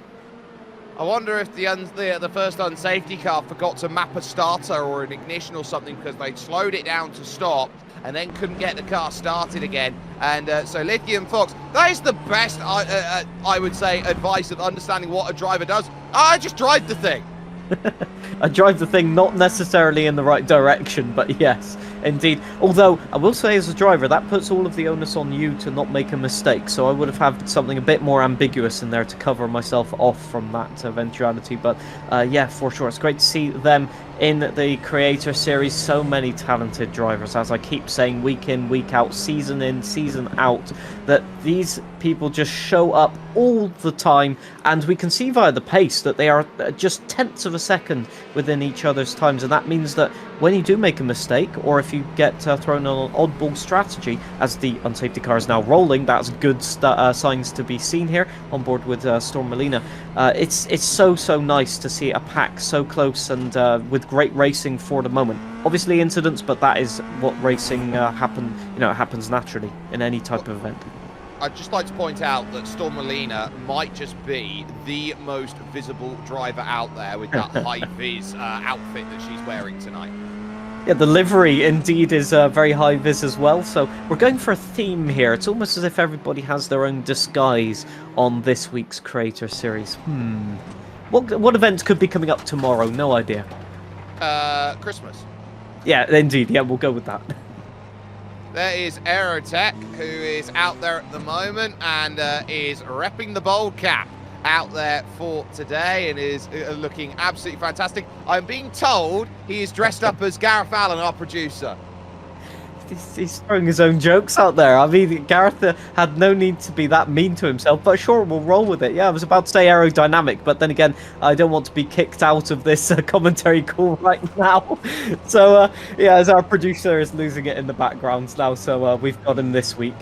I wonder if the first unsafety car forgot to map a starter or an ignition or something, because they slowed it down to stop and then couldn't get the car started again. And so Lithium Fox, that is the best, I would say, advice of understanding what a driver does. I just drive the thing. I drive the thing not necessarily in the right direction, but yes, indeed. Although, I will say as a driver, that puts all of the onus on you to not make a mistake, so I would have had something a bit more ambiguous in there to cover myself off from that eventuality. But yeah, for sure, it's great to see them in the Creator Series. So many talented drivers, as I keep saying, week in, week out, season in, season out, that these people just show up all the time, and we can see via the pace that they are just tenths of a second within each other's times, and that means that when you do make a mistake, or if you get thrown on an oddball strategy, as the unsafety car is now rolling, that's good signs to be seen here on board with Storm Melina. It's so nice to see a pack so close and with great racing for the moment. Obviously incidents, but that is what racing happens naturally in any type of event. I'd just like to point out that Storm Melina might just be the most visible driver out there with that high-vis outfit that she's wearing tonight. Yeah, the livery indeed is very high-vis as well, so we're going for a theme here. It's almost as if everybody has their own disguise on this week's Creator Series. What events could be coming up tomorrow? No idea. Christmas. Yeah, indeed. Yeah, we'll go with that. There is Aerotech, who is out there at the moment and is repping the bold cap out there for today and is looking absolutely fantastic. I'm being told he is dressed up as Gareth Allen, our producer. He's throwing his own jokes out there. I mean, Gareth had no need to be that mean to himself, but sure, we'll roll with it. Yeah, I was about to say aerodynamic, but then again, I don't want to be kicked out of this commentary call right now. So, yeah, as our producer is losing it in the background now, so we've got him this week.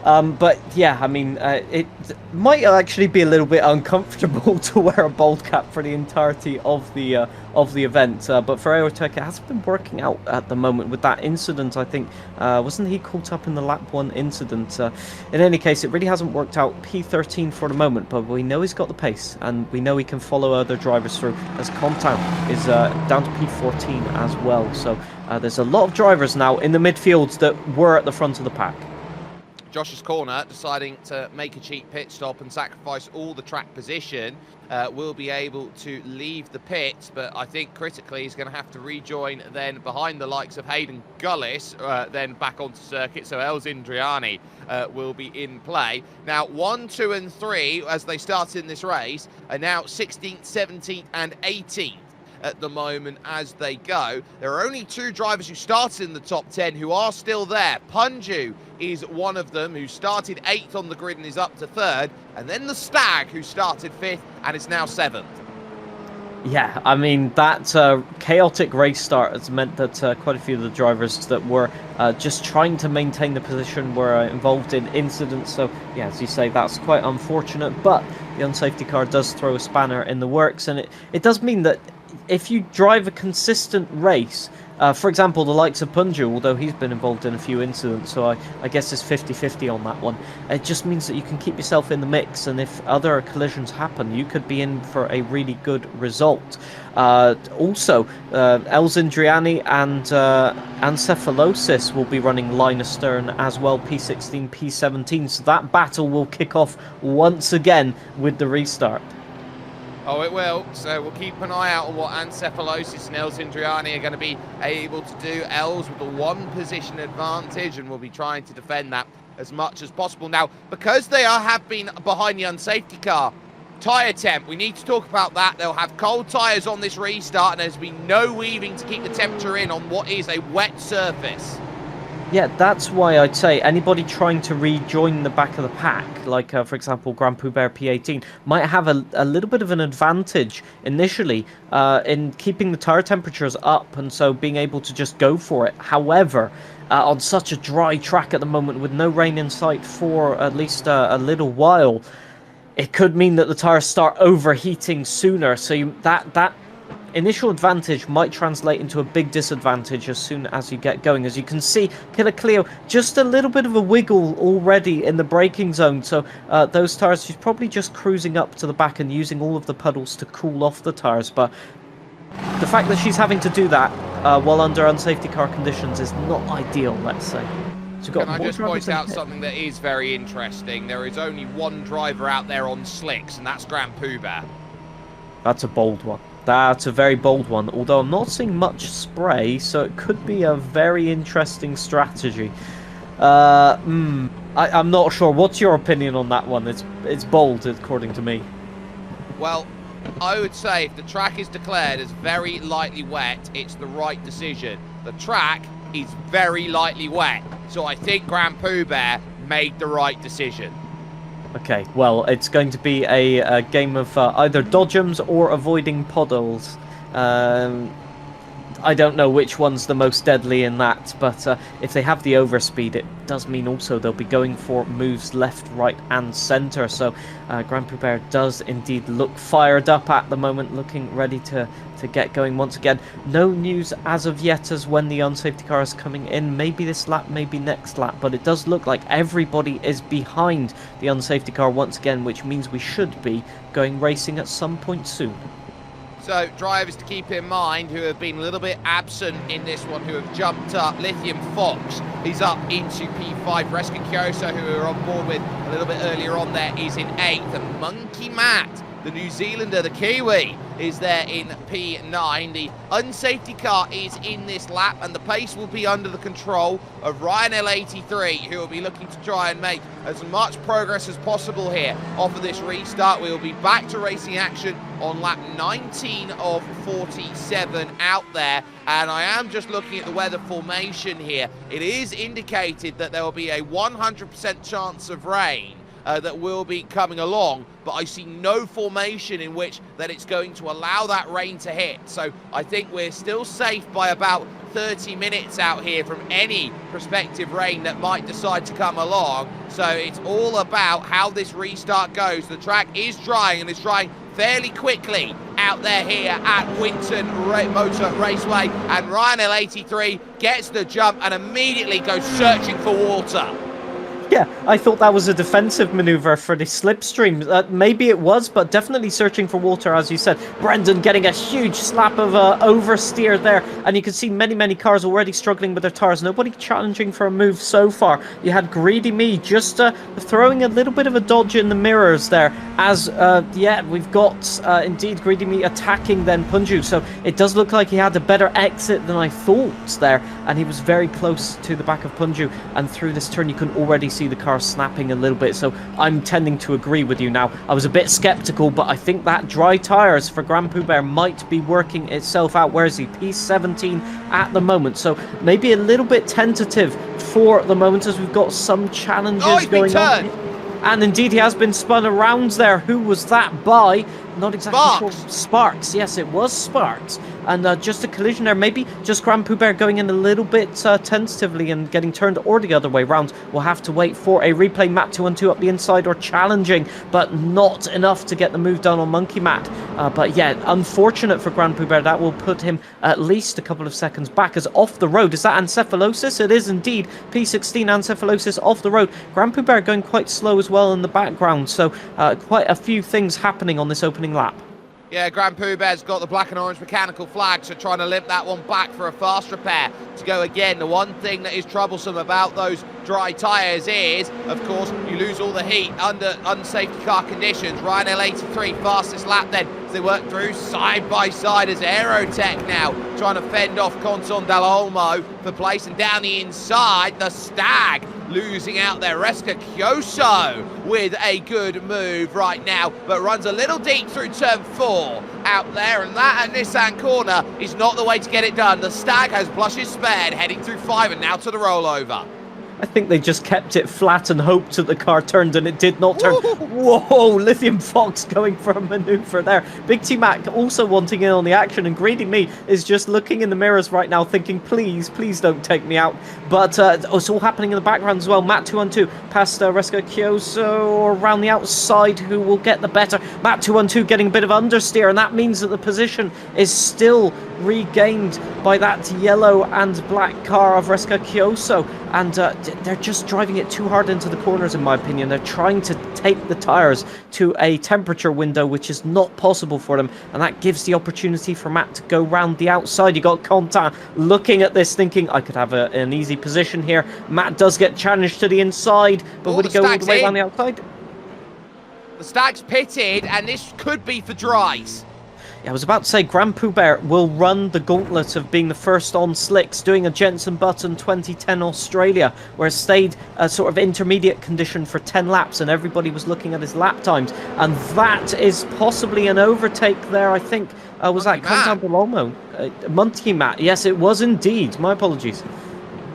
But yeah, I mean, it might actually be a little bit uncomfortable to wear a bald cap for the entirety of the event. But for Aerotech, it hasn't been working out at the moment with that incident. I think wasn't he caught up in the lap 1 incident? In any case, it really hasn't worked out. P13 for the moment, but we know he's got the pace, and we know he can follow other drivers through. As Contown is down to P14 as well. So there's a lot of drivers now in the midfield that were at the front of the pack. Josh's corner deciding to make a cheap pit stop and sacrifice all the track position, will be able to leave the pits, but I think critically he's going to have to rejoin then behind the likes of Hayden Gullis, then back onto circuit, so Els Indriani will be in play. Now 1, 2 and 3 as they started in this race are now 16th, 17th and 18th. At the moment as they go. There are only 2 drivers who started in the top 10 who are still there. Punju is one of them, who started 8th on the grid and is up to 3rd, and then the Stag, who started 5th and is now 7th. Yeah, I mean, that chaotic race start has meant that quite a few of the drivers that were just trying to maintain the position were involved in incidents. So, yeah, as you say, that's quite unfortunate, but the unsafety car does throw a spanner in the works, and it does mean that if you drive a consistent race, for example, the likes of Punju, although he's been involved in a few incidents, so I guess it's 50-50 on that one, it just means that you can keep yourself in the mix, and if other collisions happen, you could be in for a really good result. Also, Els Indriani and Ancephalosis will be running line astern as well, P16, P17, so that battle will kick off once again with the restart. Oh, it will. So we'll keep an eye out on what Ancephalosis and Els Indriani are going to be able to do. Els with a 1 position advantage, and we'll be trying to defend that as much as possible. Now, because they have been behind the unsafety car, tyre temp, we need to talk about that. They'll have cold tyres on this restart, and there's been no weaving to keep the temperature in on what is a wet surface. Yeah, that's why I'd say anybody trying to rejoin the back of the pack, like, for example, Grand Poubert P18, might have a little bit of an advantage initially in keeping the tyre temperatures up, and so being able to just go for it. However, on such a dry track at the moment with no rain in sight for at least a little while, it could mean that the tyres start overheating sooner, so that initial advantage might translate into a big disadvantage as soon as you get going. As you can see, Killer Cleo just a little bit of a wiggle already in the braking zone, so those tyres, she's probably just cruising up to the back and using all of the puddles to cool off the tyres, but the fact that she's having to do that while under unsafety car conditions is not ideal, let's say. So Can I just point out something that is very interesting? There is only 1 driver out there on slicks, and that's Grand Poubert. That's a bold one. That's a very bold one, although I'm not seeing much spray, so it could be a very interesting strategy. I'm not sure. What's your opinion on that one? It's bold, according to me. Well, I would say if the track is declared as very lightly wet, it's the right decision. The track is very lightly wet, so I think Grand Poubert made the right decision. Okay, well, it's going to be a game of either dodgems or avoiding puddles. I don't know which one's the most deadly in that, but if they have the overspeed, it does mean also they'll be going for moves left, right and centre. So Grand Poubert does indeed look fired up at the moment, looking ready to get going once again. No news as of yet as when the unsafety car is coming in. Maybe this lap, maybe next lap, but it does look like everybody is behind the unsafety car once again, which means we should be going racing at some point soon. So drivers to keep in mind who have been a little bit absent in this one, who have jumped up. Lithium Fox is up into P5. Rescue Kyoso, who we were on board with a little bit earlier on there, is in 8th. And Monkey Matt, the New Zealander, the Kiwi, is there in P9. The unsafety car is in this lap, and the pace will be under the control of Ryan L83, who will be looking to try and make as much progress as possible here off of this restart. We will be back to racing action on lap 19 of 47 out there, and I am just looking at the weather formation here. It is indicated that there will be a 100% chance of rain that will be coming along, but I see no formation in which that it's going to allow that rain to hit. So I think we're still safe by about 30 minutes out here from any prospective rain that might decide to come along. So it's all about how this restart goes. The track is drying, and it's drying fairly quickly out there here at Winton Motor Raceway, and Ryan L83 gets the jump and immediately goes searching for water. Yeah, I thought that was a defensive maneuver for the slipstream. Maybe it was, but definitely searching for water, as you said. Brendan getting a huge slap of oversteer there, and you can see many cars already struggling with their tires. Nobody challenging for a move so far. You had Greedy Me just throwing a little bit of a dodge in the mirrors there, as, yeah, we've got, indeed, Greedy Me attacking then Punju. So it does look like he had a better exit than I thought there, and he was very close to the back of Punju, and through this turn you can already see the car snapping a little bit. So I'm tending to agree with you now. I was a bit skeptical, but I think that dry tires for Grand Poubert might be working itself out. Where is he? P17 at the moment, so maybe a little bit tentative for the moment, as we've got some challenges going on. And indeed he has been spun around there. Who was that by? Not exactly sure. Sparks. Yes, it was Sparks. And just a collision there. Maybe just Grand Poubert going in a little bit tentatively and getting turned, or the other way round. We'll have to wait for a replay. Matt 212 up the inside, or challenging, but not enough to get the move done on Monkey Matt. But yeah, unfortunate for Grand Poubert. That will put him at least a couple of seconds back, as off the road. Is that Ancephalosis? It is indeed. P16 Ancephalosis off the road. Grand Poubert going quite slow as well in the background. So quite a few things happening on this opening lap. Yeah, Grand Poubert's got the black and orange mechanical flag, so trying to limp that one back for a fast repair to go again. The one thing that is troublesome about those dry tyres is, of course, you lose all the heat under unsafety car conditions. Ryan L83 fastest lap then, as they work through side by side, as Aerotech now trying to fend off Conton Dal Olmo for place, and down the inside, the Stag losing out there. Reska Kyoso with a good move right now, but runs a little deep through turn 4 out there, and that at Nissan corner is not the way to get it done. The Stag has blushes spared, heading through 5 and now to the rollover. I think they just kept it flat and hoped that the car turned, and it did not turn. Whoa, Lithium Fox going for a maneuver there. Big T-Mac also wanting in on the action, and Greedy Me is just looking in the mirrors right now thinking, please don't take me out. But it's all happening in the background as well. Matt 212 past Reska Kyoso around the outside, who will get the better. Matt 212 getting a bit of understeer, and that means that the position is still regained by that yellow and black car of Reska Kyoso. And they're just driving it too hard into the corners, in my opinion. They're trying to take the tyres to a temperature window, which is not possible for them, and that gives the opportunity for Matt to go round the outside. You got Conta looking at this, thinking, I could have an easy position here. Matt does get challenged to the inside, but would he go all the way around the outside? The Stag's pitted, and this could be for dries. Yeah, I was about to say, Grand Poubert will run the gauntlet of being the first on slicks, doing a Jenson Button 2010 Australia, where it stayed a sort of intermediate condition for 10 laps, and everybody was looking at his lap times. And that is possibly an overtake there, I think. Was that Contan Belolmo? Monkey Matt. Yes, it was indeed. My apologies.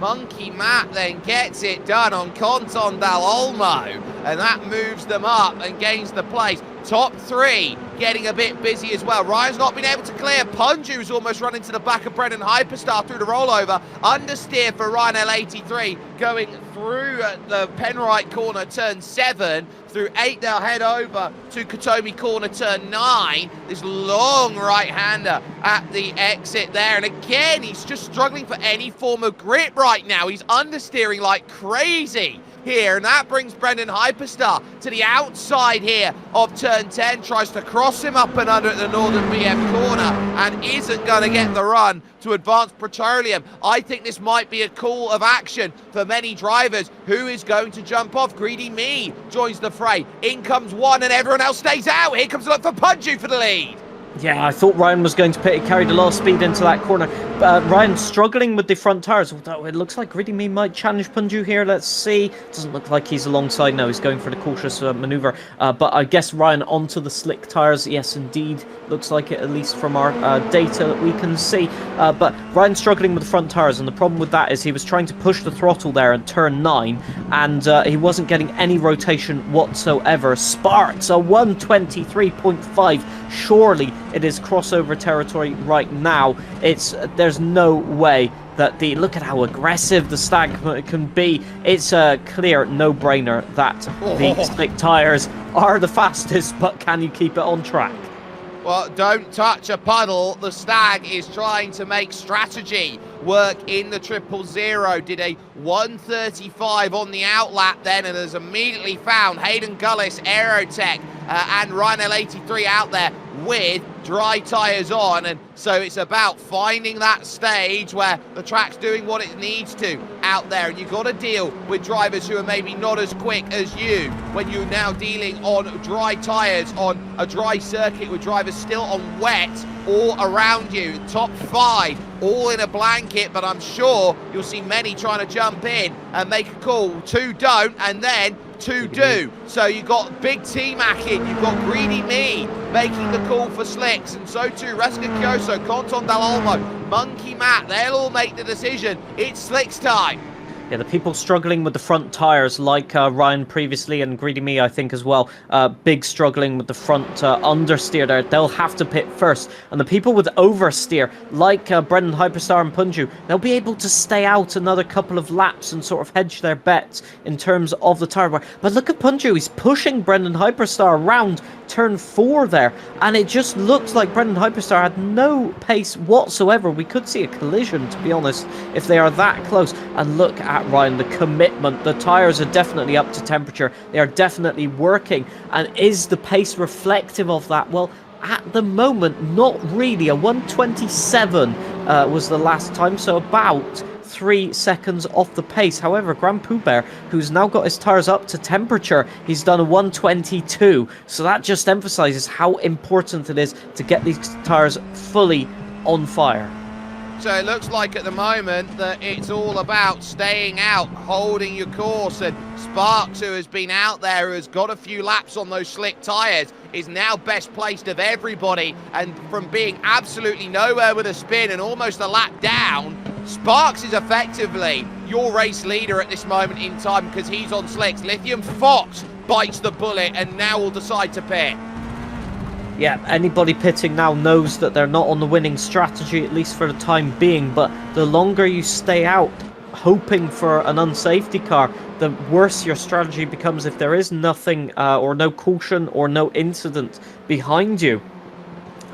Monkey Matt then gets it done on Conton Dal Olmo, and that moves them up and gains the place. Top 3 getting a bit busy as well. Ryan's not been able to clear. Punju's almost run into the back of Brendan Hyperstar through the rollover. Understeer for Ryan L83 going through the Penrite corner, turn 7. Through 8, they'll head over to Katomi corner, turn 9. This long right-hander at the exit there. And again, he's just struggling for any form of grip right now. He's understeering like crazy here, and that brings Brendan Hyperstar to the outside here of turn 10, tries to cross him up and under at the Northern BF corner, and isn't going to get the run to Advanced Petroleum. I think this might be a call of action for many drivers. Who is going to jump off? Greedy Me joins the fray. In comes one, and everyone else stays out. Here comes a look for Punju for the lead. Yeah, I thought Ryan was going to pit. He carried a lot of speed into that corner. Ryan struggling with the front tyres. Although it looks like Greedy Me might challenge Punju here. Let's see. Doesn't look like he's alongside now. He's going for the cautious manoeuvre. But I guess Ryan onto the slick tyres. Yes, indeed. Looks like it, at least from our data that we can see. But Ryan struggling with the front tyres. And the problem with that is he was trying to push the throttle there in turn 9. And he wasn't getting any rotation whatsoever. Sparks a 123.5. Surely it is crossover territory right now. There's no way that look at how aggressive the Stag can be. It's a clear no-brainer that the slick tyres are the fastest, but can you keep it on track? Well, don't touch a puddle. The Stag is trying to make strategy work in the 000. Did a 1:35 on the outlap then, and has immediately found Hayden Gullis, Aerotech, and Ryan L83 out there with dry tyres on. And so it's about finding that stage where the track's doing what it needs to out there, and you've got to deal with drivers who are maybe not as quick as you when you're now dealing on dry tyres on a dry circuit with drivers still on wet all around you. Top 5 all in a blanket, but I'm sure you'll see many trying to jump in and make a call. 2 don't, and then 2 do. So you've got Big T-Mac in, you've got Greedy Me making the call for slicks, and so too Reska Kyoso, Conton Dal Olmo, Monkey Matt. They'll all make the decision. It's slicks time. Yeah, the people struggling with the front tyres, like Ryan previously and Greedy Me, I think, as well. Big struggling with the front understeer there. They'll have to pit first. And the people with oversteer, like Brendan Hyperstar and Punju, they'll be able to stay out another couple of laps and sort of hedge their bets in terms of the tyre wear. But look at Punju, he's pushing Brendan Hyperstar around turn 4 there. And it just looks like Brendan Hyperstar had no pace whatsoever. We could see a collision, to be honest, if they are that close. And look at Ryan, the commitment. The tyres are definitely up to temperature. They are definitely working. And is the pace reflective of that? Well, at the moment, not really. A 1:27 was the last time, so about 3 seconds off the pace. However, Grand Pooh Bear, who's now got his tyres up to temperature, he's done a 1:22. So that just emphasises how important it is to get these tyres fully on fire. So it looks like at the moment that it's all about staying out, holding your course, and Sparks, who has been out there, who has got a few laps on those slick tyres, is now best placed of everybody, and from being absolutely nowhere with a spin and almost a lap down, Sparks is effectively your race leader at this moment in time because he's on slicks. Lithium Fox bites the bullet and now will decide to pit. Yeah, anybody pitting now knows that they're not on the winning strategy, at least for the time being, but the longer you stay out hoping for an unsafety car, the worse your strategy becomes if there is nothing or no caution or no incident behind you.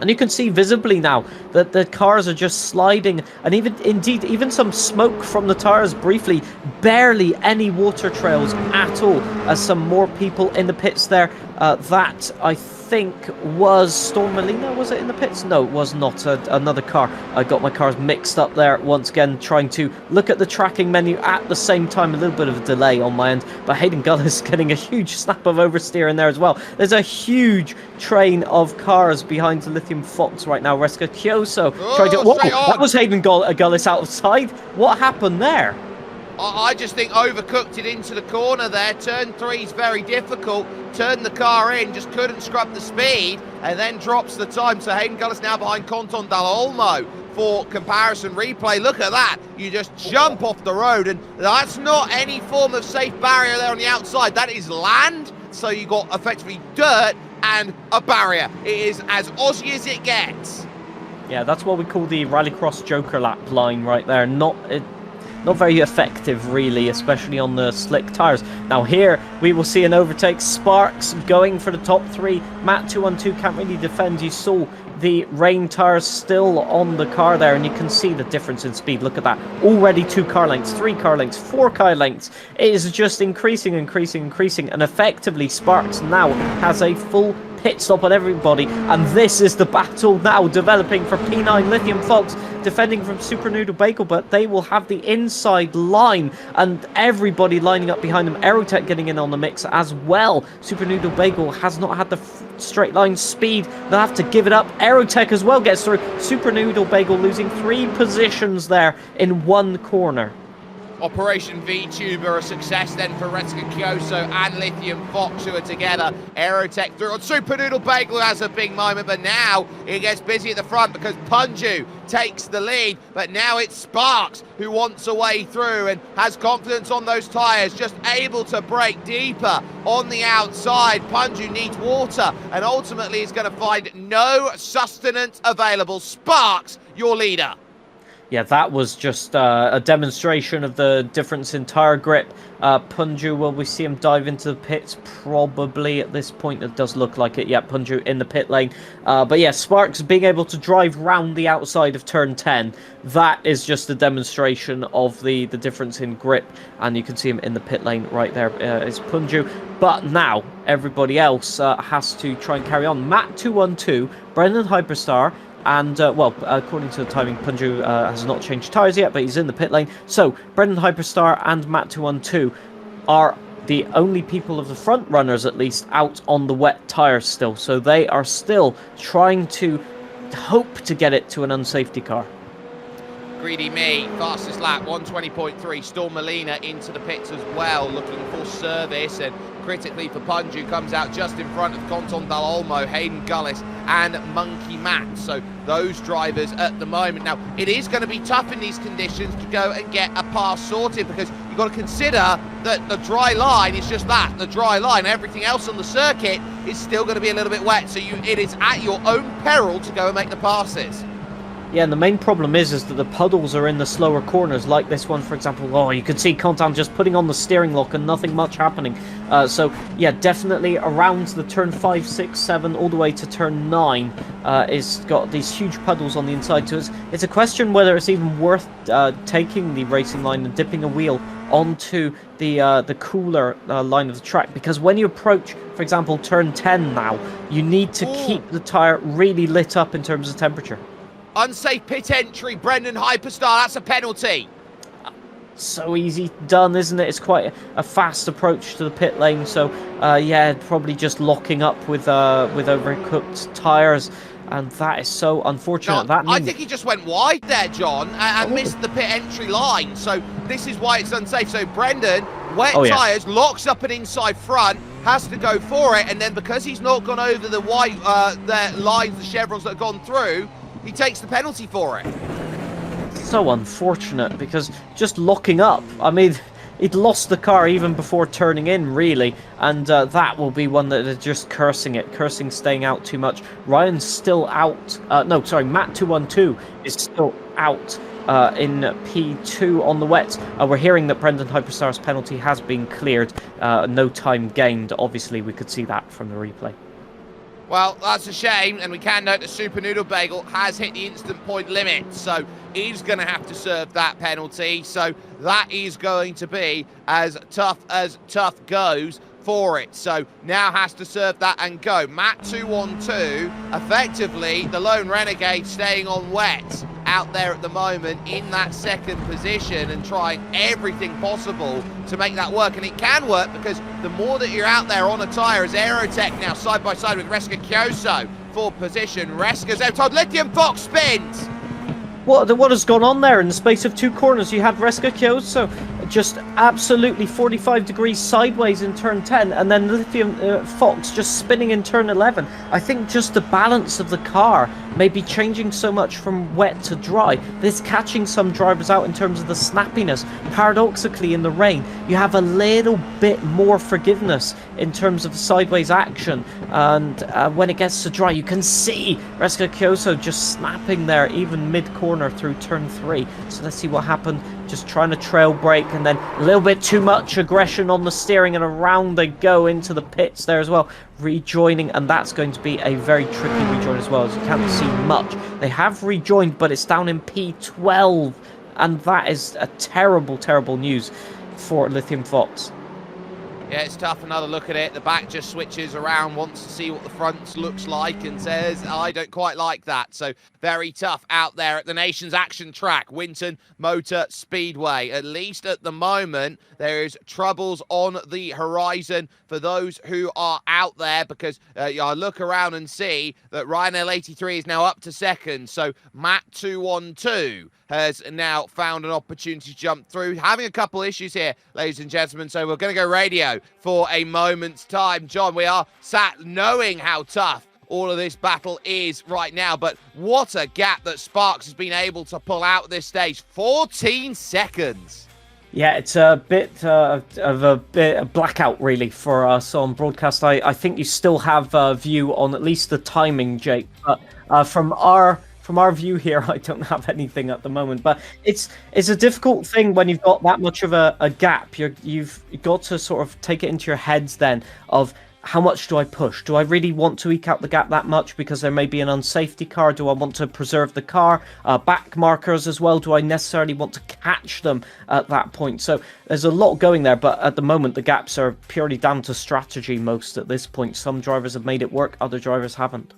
And you can see visibly now that the cars are just sliding, and even some smoke from the tyres briefly, barely any water trails at all, as some more people in the pits there. That, I think, was Storm Molina, was it in the pits? No, it was not. Another car. I got my cars mixed up there once again, trying to look at the tracking menu at the same time. A little bit of a delay on my end, but Hayden Gullis getting a huge snap of oversteer in there as well. There's a huge train of cars behind the Lithium Fox right now. Reska Kyoso tried to... Whoa, that was Hayden Gullis outside. What happened there? I just think overcooked it into the corner there. Turn 3's very difficult. Turned the car in, just couldn't scrub the speed, and then drops the time. So Hayden Gullis now behind Conton Dal Olmo for comparison replay. Look at that. You just jump off the road, and that's not any form of safe barrier there on the outside. That is land. So you got effectively dirt and a barrier. It is as Aussie as it gets. Yeah, that's what we call the Rallycross Joker lap line right there. Not very effective, really, especially on the slick tyres. Now here, we will see an overtake. Sparks going for the top 3. Matt 212 can't really defend. You saw the rain tyres still on the car there, and you can see the difference in speed. Look at that. Already 2 car lengths, 3 car lengths, 4 car lengths. It is just increasing, and effectively Sparks now has a full pit stop on everybody, and this is the battle now developing for P9. Lithium Fox defending from Super Noodle Bagel, but they will have the inside line, and everybody lining up behind them. Aerotech getting in on the mix as well. Super Noodle Bagel has not had the straight line speed. They'll have to give it up. Aerotech as well gets through. Super Noodle Bagel losing 3 positions there in 1 corner. Operation VTuber, a success then for Reska Kyoso and Lithium Fox, who are together. Aerotech through on Super Noodle Bagel, who has a big moment, but now it gets busy at the front because Punju takes the lead, but now it's Sparks who wants a way through and has confidence on those tyres, just able to break deeper on the outside. Punju needs water and ultimately is going to find no sustenance available. Sparks, your leader. Yeah, that was just a demonstration of the difference in tire grip. Punju, will we see him dive into the pits? Probably at this point. It does look like it. Yeah, Punju in the pit lane. But yeah, Sparks being able to drive round the outside of turn 10, that is just a demonstration of the difference in grip. And you can see him in the pit lane right there is Punju. But now, everybody else has to try and carry on. Matt212, Brendan Hyperstar, and, well, according to the timing, Punju has not changed tyres yet, but he's in the pit lane. So, Brendan Hyperstar and Matt212 are the only people of the front runners, at least, out on the wet tyres still. So they are still trying to hope to get it to an unsafety car. Greedy me, fastest lap, 120.3. Storm Molina into the pits as well, looking for service, and critically for Punju, comes out just in front of Conton Dal Olmo, Hayden Gullis, and Monkey Matt. So those drivers at the moment. Now, it is going to be tough in these conditions to go and get a pass sorted, because you've got to consider that the dry line is just that, the dry line. Everything else on the circuit is still going to be a little bit wet, so it is at your own peril to go and make the passes. Yeah, and the main problem is that the puddles are in the slower corners, like this one, for example. Oh, you can see Contan just putting on the steering lock and nothing much happening. So, yeah, definitely around the turn 5, 6, 7, all the way to turn 9 is got these huge puddles on the inside. So it's a question whether it's even worth taking the racing line and dipping a wheel onto the cooler line of the track, because when you approach, for example, turn 10 now, you need to keep the tyre really lit up in terms of temperature. Unsafe pit entry, Brendan Hyperstar, that's a penalty. So easy done, isn't it? It's quite a fast approach to the pit lane. So, yeah, probably just locking up with overcooked tyres. And that is so unfortunate. No, I think he just went wide there, John, and missed the pit entry line. So this is why it's unsafe. So Brendan, wet tyres, locks up an inside front, has to go for it. And then because he's not gone over the white the lines, the chevrons that have gone through, he takes the penalty for it. So unfortunate, because just locking up, I mean, he'd lost the car even before turning in, really, and that will be one that is just cursing staying out too much. Ryan's still out. No, sorry, Matt212 is still out in P2 on the wet. We're hearing that Brendan Hyperstar's penalty has been cleared. No time gained. Obviously, we could see that from the replay. Well, that's a shame, and we can note that Super Noodle Bagel has hit the instant point limit, so he's going to have to serve that penalty. So that is going to be as tough goes for it. So now has to serve that and go. Matt212, effectively the lone renegade, staying on wet out there at the moment in that second position and trying everything possible to make that work. And it can work, because the more that you're out there on a tyre, as Aerotech now side by side with Reska Kyoso for position. Reska's out on Lithium Fox spins. What has gone on there in the space of two corners? You had Reska Kyoso just absolutely 45 degrees sideways in turn 10, and then Lithium Fox just spinning in turn 11. I think just the balance of the car may be changing so much from wet to dry. This catching some drivers out in terms of the snappiness. Paradoxically, in the rain, you have a little bit more forgiveness in terms of sideways action, and when it gets to dry, you can see Reska Kyoso just snapping there, even mid-corner through turn 3. So let's see what happened. Just trying to trail brake, and then a little bit too much aggression on the steering, and around they go into the pits there as well, rejoining, and that's going to be a very tricky rejoin as well, as you can't see much. They have rejoined, but it's down in P12, and that is a terrible news for Lithium Fox. Yeah, it's tough. Another look at it. The back just switches around, wants to see what the front looks like, and says, I don't quite like that. So very tough out there at the nation's action track, Winton Motor Speedway. At least at the moment, there is troubles on the horizon for those who are out there, because I look around and see that Ryan L83 is now up to second. So Matt212 has now found an opportunity to jump through. Having a couple issues here, ladies and gentlemen, so we're going to go radio for a moment's time. John, we are sat knowing how tough all of this battle is right now, but what a gap that Sparks has been able to pull out at this stage. 14 seconds. Yeah, it's a bit of a blackout, really, for us on broadcast. I think you still have a view on at least the timing, Jake, but from our from our view here, I don't have anything at the moment. But it's a difficult thing when you've got that much of a gap. You've got to sort of take it into your heads then of, how much do I push? Do I really want to eke out the gap that much because there may be an unsafety car? Do I want to preserve the car? Back markers as well. Do I necessarily want to catch them at that point? So there's a lot going there, but at the moment the gaps are purely down to strategy most at this point. Some drivers have made it work, other drivers haven't.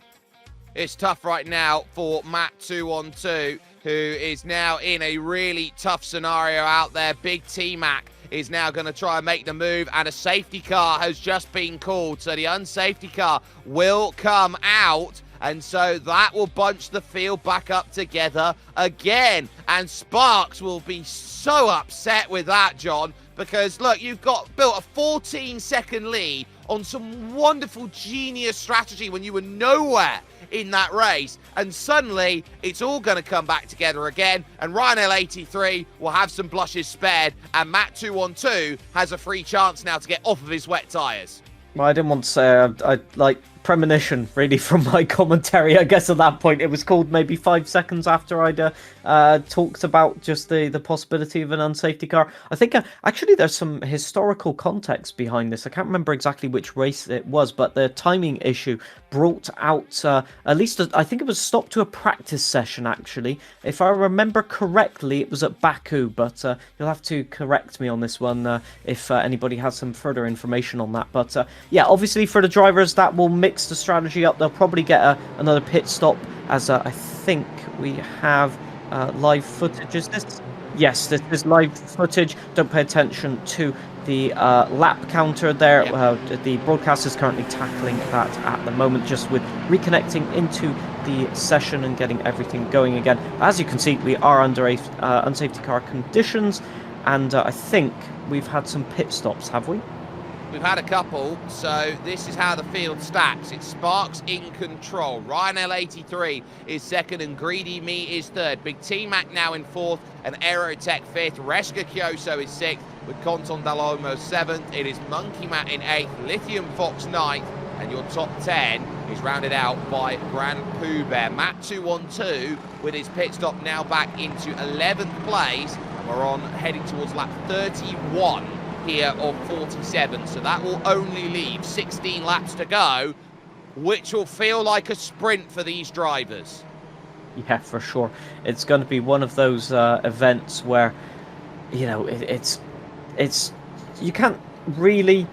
It's tough right now for Matt 212, who is now in a really tough scenario out there. Big T-Mac is now going to try and make the move, and a safety car has just been called. So the unsafety car will come out, and so that will bunch the field back up together again. And Sparks will be so upset with that, John, because look, you've built a 14-second lead on some wonderful genius strategy when you were nowhere in that race, and suddenly it's all going to come back together again, and Ryan L83 will have some blushes spared, and Matt 212 has a free chance now to get off of his wet tyres. Well, I didn't want to say I like premonition really from my commentary. I guess at that point it was called maybe 5 seconds after I'd talked about just the possibility of an unsafety car. I think actually there's some historical context behind this. I can't remember exactly which race it was, but the timing issue brought out at least I think it was stopped to a practice session actually. If I remember correctly, it was at Baku, but you'll have to correct me on this one if anybody has some further information on that. But yeah, obviously for the drivers that will mix the strategy up. They'll probably get another pit stop, as I think we have live footage. Is this? Yes, this is live footage. Don't pay attention to the lap counter there. The broadcast is currently tackling that at the moment, just with reconnecting into the session and getting everything going again. As you can see, we are under unsafety car conditions, and I think we've had some pit stops, have we? We've had a couple, so this is how the field stacks. It's Sparks in control. Ryan L83 is second and Greedy Me is third. Big T-Mac now in fourth and Aerotech fifth. Reska Kyoso is sixth with Conton Dalolmo seventh. It is Monkey Matt in eighth, Lithium Fox ninth, and your top 10 is rounded out by Grand Pooh Bear. Matt 212 with his pit stop now back into 11th place. We're on heading towards lap 31. Here of 47, so that will only leave 16 laps to go, which will feel like a sprint for these drivers. Yeah, for sure. It's going to be one of those events where, you know, it's you can't really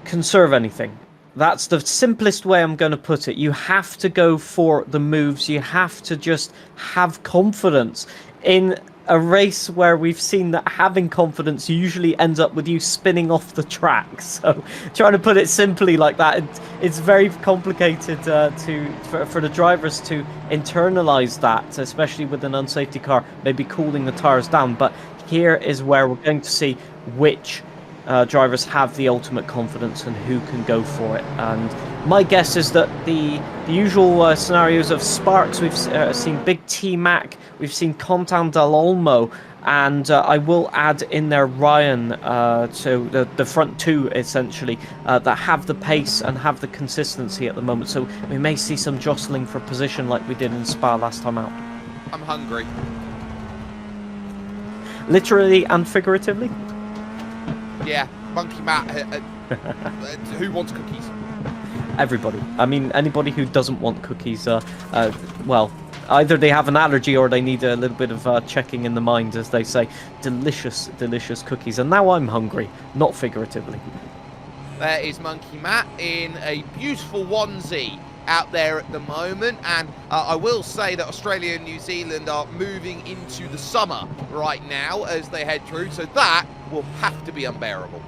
conserve anything. That's the simplest way I'm going to put it. You have to go for the moves. You have to just have confidence in a race where we've seen that having confidence usually ends up with you spinning off the track. So trying to put it simply like that, it's very complicated for the drivers to internalize that, especially with an unsafety car maybe cooling the tires down. But here is where we're going to see which drivers have the ultimate confidence and who can go for it. And my guess is that the usual scenarios of Sparks, we've seen Big T-Mac, we've seen Contan Dalolmo, and I will add in there Ryan, so the front two essentially, that have the pace and have the consistency at the moment. So we may see some jostling for position like we did in Spa last time out. I'm hungry. Literally and figuratively? Yeah, Monkey Matt, who wants cookies? Everybody. I mean, anybody who doesn't want cookies, well, either they have an allergy or they need a little bit of checking in the mind, as they say. Delicious, delicious cookies. And now I'm hungry, not figuratively. There is Monkey Matt in a beautiful onesie out there at the moment, and I will say that Australia and New Zealand are moving into the summer right now as they head through, so that will have to be unbearable.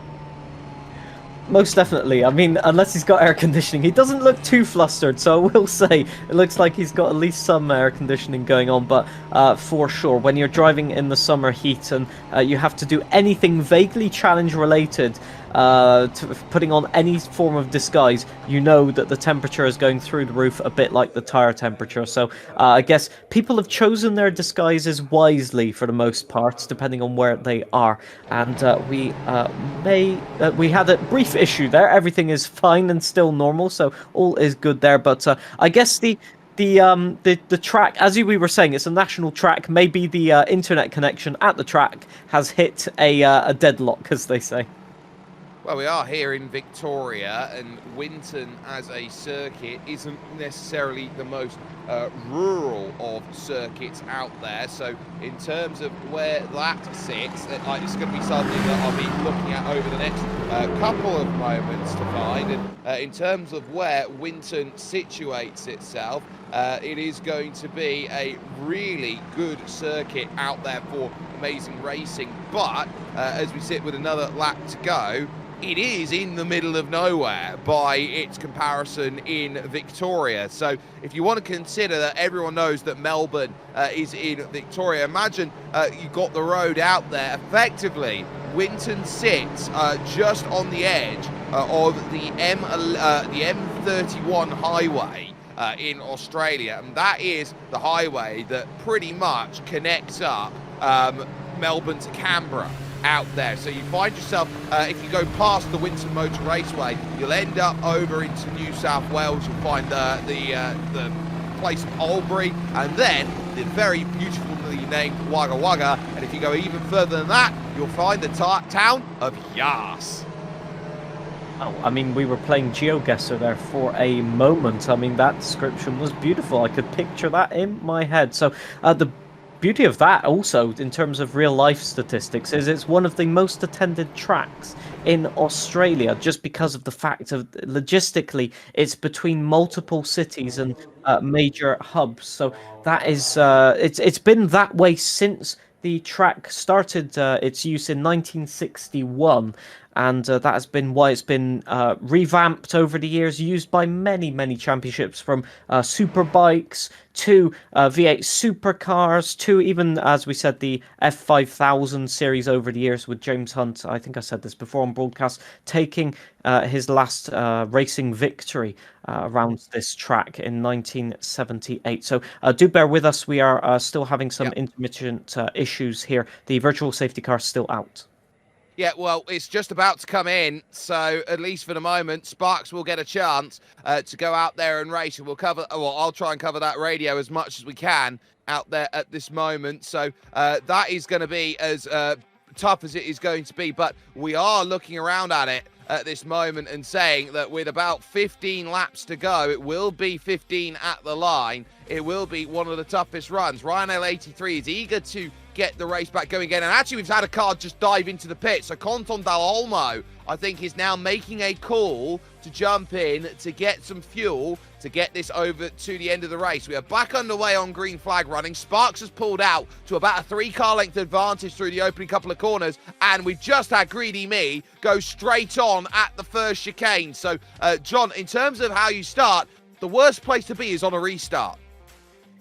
Most definitely. I mean, unless he's got air conditioning. He doesn't look too flustered, so I will say it looks like he's got at least some air conditioning going on. But for sure, when you're driving in the summer heat and you have to do anything vaguely challenge related, putting on any form of disguise, you know that the temperature is going through the roof, a bit like the tire temperature. So I guess people have chosen their disguises wisely for the most part, depending on where they are. And we had a brief issue there. Everything is fine and still normal, so all is good there. But I guess the the track, as we were saying, it's a national track. Maybe the internet connection at the track has hit a deadlock, as they say. Well, we are here in Victoria, and Winton as a circuit isn't necessarily the most rural of circuits out there. So in terms of where that sits, it's going to be something that I'll be looking at over the next couple of moments to find. And in terms of where Winton situates itself, it is going to be a really good circuit out there for amazing racing. But as we sit with another lap to go, it is in the middle of nowhere by its comparison in Victoria. So if you want to consider that everyone knows that Melbourne is in Victoria, imagine you've got the road out there. Effectively, Winton sits just on the edge of the M31 highway in Australia. And that is the highway that pretty much connects up Melbourne to Canberra out there. So you find yourself, if you go past the Winton Motor Raceway, you'll end up over into New South Wales. You'll find the place of Albury, and then the very beautifully named Wagga Wagga. And if you go even further than that, you'll find the town of Yass. Oh, I mean, we were playing GeoGuessr there for a moment. I mean, that description was beautiful. I could picture that in my head. So the beauty of that also, in terms of real life statistics, is it's one of the most attended tracks in Australia, just because of the fact of logistically it's between multiple cities and major hubs. So that is it's been that way since the track started its use in 1961. And that has been why it's been revamped over the years, used by many championships, from superbikes to V8 supercars to even, as we said, the F5000 series over the years, with James Hunt, I think I said this before on broadcast, taking his last racing victory around this track in 1978. So do bear with us. We are still having some intermittent issues here. The virtual safety car is still out. Yeah, well, it's just about to come in, so at least for the moment, Sparks will get a chance to go out there and race, and we'll cover. Well, I'll try and cover that radio as much as we can out there at this moment. So that is going to be as tough as it is going to be, but we are looking around at it at this moment and saying that with about 15 laps to go, it will be 15 at the line. It will be one of the toughest runs. Ryan L83 is eager to get the race back going again. And actually, we've had a car just dive into the pit. So Conton Dal Olmo, I think, is now making a call to jump in to get some fuel to get this over to the end of the race. We are back underway on green flag running. Sparks has pulled out to about a 3-car length advantage through the opening couple of corners. And we've just had Greedy Me go straight on at the first chicane. So, John, in terms of how you start, the worst place to be is on a restart.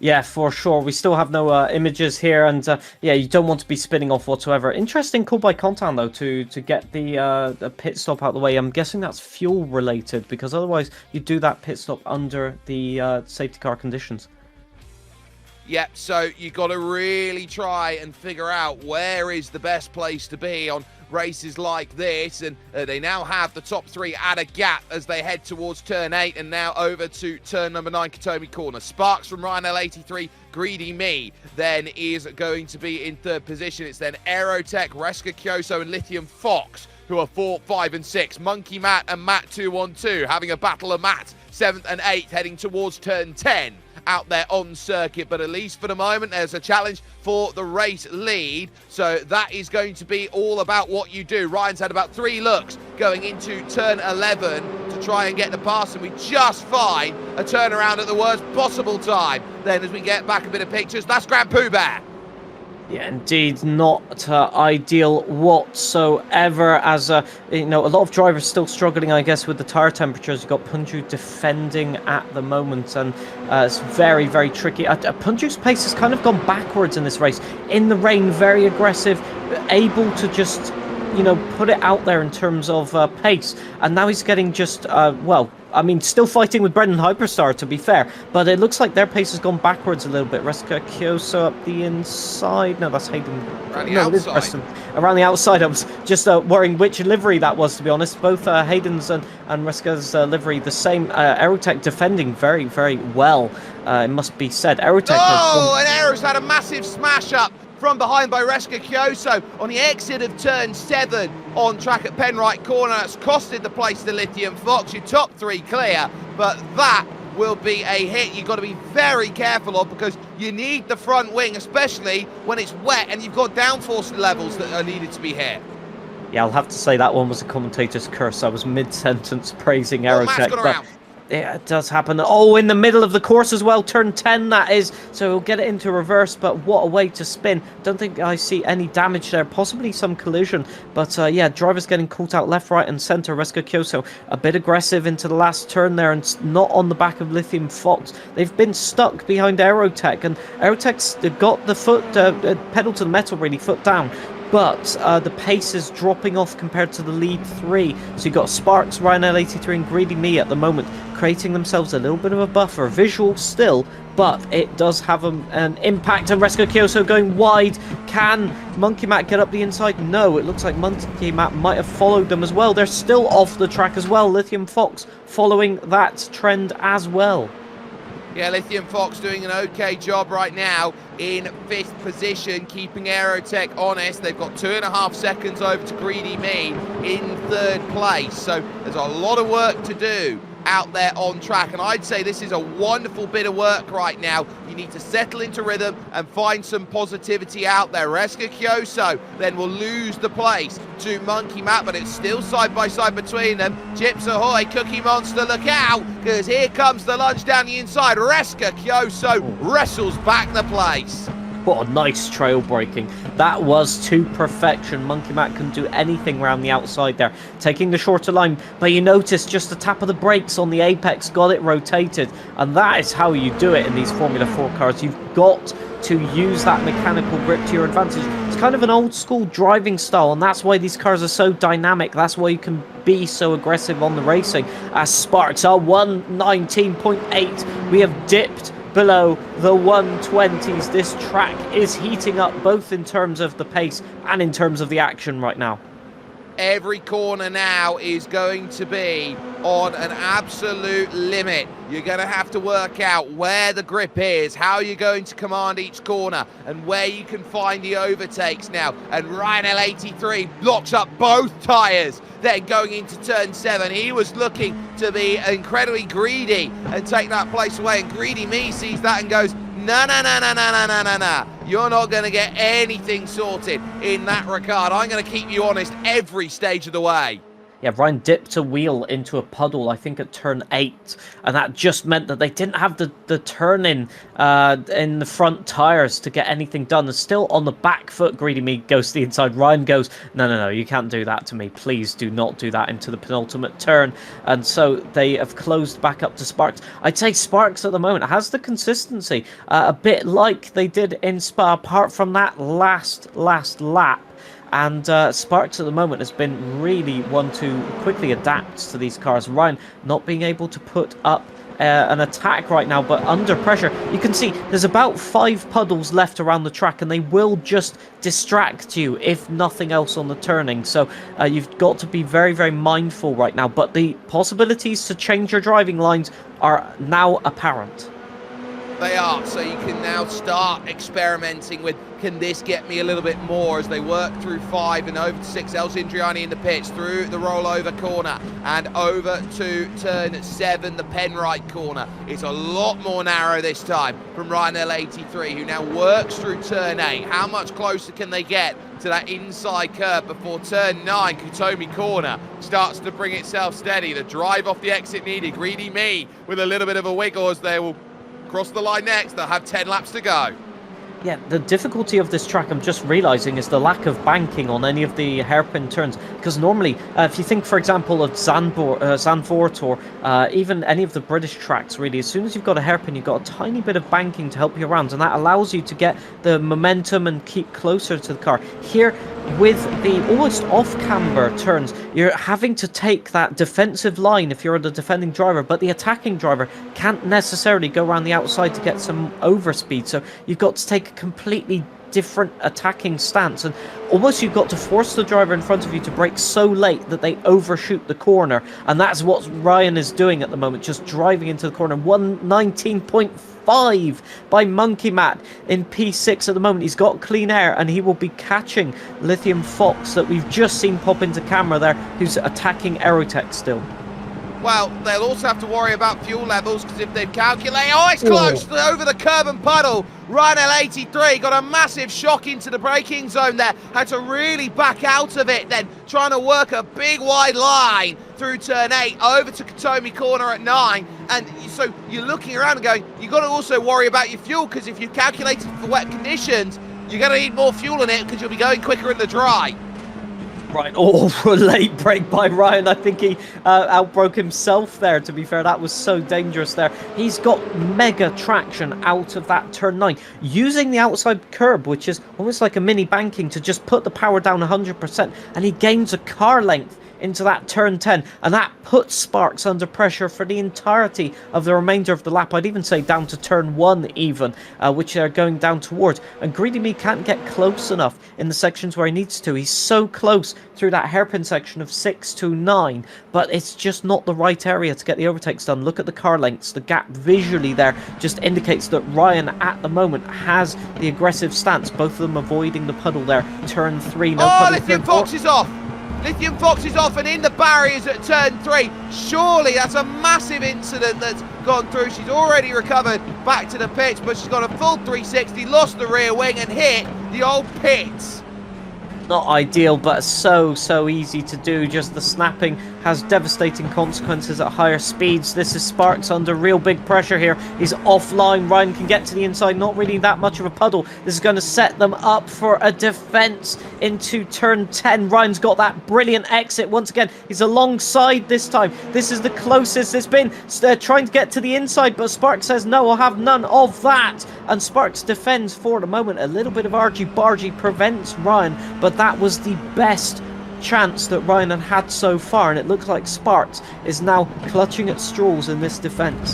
Yeah, for sure. We still have no images here, and yeah, you don't want to be spinning off whatsoever. Interesting call by Contan, though, to get the pit stop out of the way. I'm guessing that's fuel related, because otherwise you do that pit stop under the safety car conditions. Yeah, so you got to really try and figure out where is the best place to be on races like this, and they now have the top 3 at a gap as they head towards turn 8 and now over to turn number 9, Katomi Corner. Sparks from Ryan L83, Greedy Me then is going to be in 3rd position. It's then Aerotech, Reska Kyoso and Lithium Fox who are 4, 5 and 6. Monkey Matt and Matt 212 having a battle of Matt, 7th and 8th, heading towards turn 10 out there on circuit. But at least for the moment, there's a challenge for the race lead. So that is going to be all about what you do. Ryan's had about 3 looks going into turn 11 to try and get the pass, and we just find a turnaround at the worst possible time. Then as we get back a bit of pictures, that's Grand Pooh Bear. Yeah, indeed, not ideal whatsoever, as you know, a lot of drivers still struggling, I guess, with the tyre temperatures. You've got Punju defending at the moment, and it's very tricky. Punju's pace has kind of gone backwards in this race. In the rain, very aggressive, able to just you know, put it out there in terms of pace. And now he's getting just, well, I mean, still fighting with Brendan Hyperstar, to be fair, but it looks like their pace has gone backwards a little bit. Reska Kyoso up the inside. No, that's Hayden. Around the no, it is outside. Preston. Around the outside. I was just worrying which livery that was, to be honest. Both Hayden's and Reska's livery the same. Aerotech defending very, very well, it must be said. Aerotech Oh, and Aero's had a massive smash up from behind by Reska Kyoso on the exit of turn 7 on track at Penrite Corner. That's costed the place to Lithium Fox. Your top 3 clear, but that will be a hit you've got to be very careful of, because you need the front wing, especially when it's wet and you've got downforce levels that are needed to be hit. Yeah, I'll have to say that one was a commentator's curse. I was mid-sentence praising Oh, Matt's Aerotech, gone but around. yeah, it does happen. Oh, in the middle of the course as well, turn 10 that is, so he'll get it into reverse, but what a way to spin. Don't think I see any damage there, possibly some collision, but yeah, drivers getting caught out left, right and centre. Reska Kyoso a bit aggressive into the last turn there, and not on the back of Lithium Fox. They've been stuck behind Aerotech, and Aerotech's got the foot, pedal to the metal really, foot down. But the pace is dropping off compared to the lead 3. So you've got Sparks, Ryan L83 and Greedy Me at the moment, creating themselves a little bit of a buffer. Visual still, but it does have an impact. And Reska Kyoso going wide. Can Monkey Matt get up the inside? No, it looks like Monkey Matt might have followed them as well. They're still off the track as well. Lithium Fox following that trend as well. Yeah, Lithium Fox doing an okay job right now in 5th position, keeping Aerotech honest. They've got 2.5 seconds over to Greedy Me in 3rd place. So there's a lot of work to do out there on track, and I'd say this is a wonderful bit of work right now. You need to settle into rhythm and find some positivity out there. Reska Kyoso then will lose the place to Monkey Matt, but it's still side by side between them. Chips ahoy, Cookie Monster, look out, because here comes the lunge down the inside. Reska Kyoso wrestles back the place. What a nice trail braking. That was to perfection. Monkey Matt couldn't do anything around the outside there, taking the shorter line. But you notice just the tap of the brakes on the apex got it rotated. And that is how you do it in these Formula 4 cars. You've got to use that mechanical grip to your advantage. It's kind of an old school driving style, and that's why these cars are so dynamic. That's why you can be so aggressive on the racing. As Sparks are 119.8. We have dipped below the 120s. This track is heating up both in terms of the pace and in terms of the action right now. Every corner now is going to be on an absolute limit. You're going to have to work out where the grip is, how you're going to command each corner, and where you can find the overtakes now. And Ryan L83 blocks up both tyres. Then going into turn 7, he was looking to be incredibly greedy and take that place away. And Greedy Me sees that and goes, no. You're not going to get anything sorted in that regard. I'm going to keep you honest every stage of the way. Yeah, Ryan dipped a wheel into a puddle, I think at turn 8, and that just meant that they didn't have the turn in the front tyres to get anything done. And still on the back foot, Greedy Me goes to the inside. Ryan goes, no, you can't do that to me. Please do not do that into the penultimate turn. And so they have closed back up to Sparks. I'd say Sparks at the moment has the consistency, a bit like they did in Spa, apart from that last lap. And Sparks at the moment has been really one to quickly adapt to these cars. Ryan not being able to put up an attack right now, but under pressure. You can see there's about 5 puddles left around the track, and they will just distract you, if nothing else, on the turning. So you've got to be very, very mindful right now. But the possibilities to change your driving lines are now apparent. They are, so you can now start experimenting with, can this get me a little bit more, as they work through 5 and over to 6. El Zindriani in the pits, through the rollover corner and over to turn 7, the Penrite corner. It's a lot more narrow this time from Ryan L83, who now works through turn 8. How much closer can they get to that inside curve before turn 9? Kutomi corner starts to bring itself steady. The drive off the exit needed. Greedy Me with a little bit of a wiggle as they will cross the line next. They'll have 10 laps to go. Yeah, the difficulty of this track, I'm just realising, is the lack of banking on any of the hairpin turns. Because normally, if you think, for example, of Zandvoort or even any of the British tracks, really, as soon as you've got a hairpin, you've got a tiny bit of banking to help you around, and that allows you to get the momentum and keep closer to the car. Here, with the almost off-camber turns, you're having to take that defensive line if you're the defending driver, but the attacking driver can't necessarily go around the outside to get some overspeed, so you've got to take a completely different attacking stance, and almost you've got to force the driver in front of you to brake so late that they overshoot the corner, and that's what Ryan is doing at the moment, just driving into the corner. 119.5 by Monkey Matt in P6 at the moment. He's got clean air, and he will be catching Lithium Fox that we've just seen pop into camera there, who's attacking Aerotech still. Well, they'll also have to worry about fuel levels, because if they calculate... Oh, it's close over the curb and puddle. Ryan L83 got a massive shock into the braking zone there. Had to really back out of it then, trying to work a big wide line through turn 8 over to Katomi corner at 9. And so you're looking around and going, you've got to also worry about your fuel, because if you calculate it for wet conditions, you're going to need more fuel in it, because you'll be going quicker in the dry. Right, late break by Ryan. I think he outbroke himself there, to be fair. That was so dangerous there. He's got mega traction out of that turn 9, using the outside curb, which is almost like a mini banking, to just put the power down 100%, and he gains a car length into that turn 10, and that puts Sparks under pressure for the entirety of the remainder of the lap. I'd even say down to turn 1 even, which they're going down towards, and Greedy Me can't get close enough in the sections where he needs to. He's so close through that hairpin section of 6 to 9, but it's just not the right area to get the overtakes done. Look at the car lengths. The gap visually there just indicates that Ryan at the moment has the aggressive stance, both of them avoiding the puddle there. Turn 3, no puddle. Lithium Fox is off. Lithium Fox is off and in the barriers at turn 3. Surely that's a massive incident that's gone through. She's already recovered back to the pitch, but she's got a full 360, lost the rear wing and hit the old pits. Not ideal, but so easy to do. Just the snapping has devastating consequences at higher speeds. This is Sparks under real big pressure here. He's offline. Ryan can get to the inside, not really that much of a puddle. This is going to set them up for a defense into turn 10. Ryan's got that brilliant exit once again. He's alongside this time. This is the closest it's been. They're trying to get to the inside, but Sparks says no, I'll have none of that. And Sparks defends for the moment. A little bit of argy-bargy prevents Ryan, but that was the best chance that Ryan had so far, and it looks like Sparks is now clutching at straws in this defence.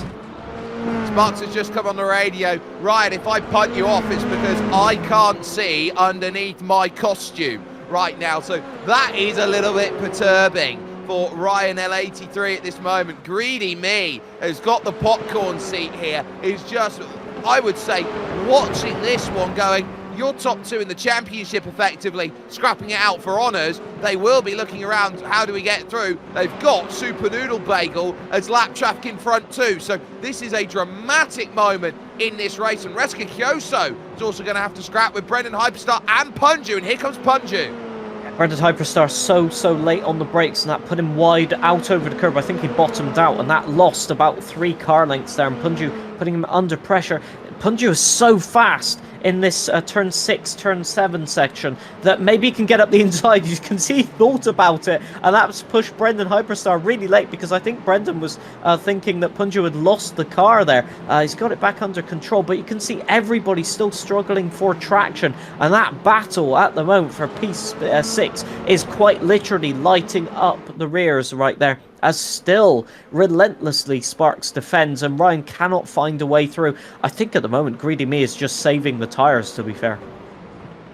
Sparks has just come on the radio. Ryan, if I punt you off, it's because I can't see underneath my costume right now, so that is a little bit perturbing for Ryan L83 at this moment. Greedy Me has got the popcorn seat here. He's just, I would say, watching this one going, you're top 2 in the championship effectively, scrapping it out for honours. They will be looking around, how do we get through? They've got Super Noodle Bagel as lap traffic in front too. So this is a dramatic moment in this race. And Reska Kyoso is also going to have to scrap with Brendan Hyperstar and Punju. And here comes Punju. Brendan Hyperstar so late on the brakes, and that put him wide out over the curb. I think he bottomed out, and that lost about 3 car lengths there, and Punju putting him under pressure. Punju is so fast in this turn 6, turn 7 section that maybe he can get up the inside. You can see he thought about it, and that's pushed Brendan Hyperstar really late, because I think Brendan was thinking that Punju had lost the car there. He's got it back under control, but you can see everybody still struggling for traction, and that battle at the moment for P6 is quite literally lighting up the rears right there, as still relentlessly Sparks defends, and Ryan cannot find a way through. I think at the moment Greedy Me is just saving the tyres, to be fair.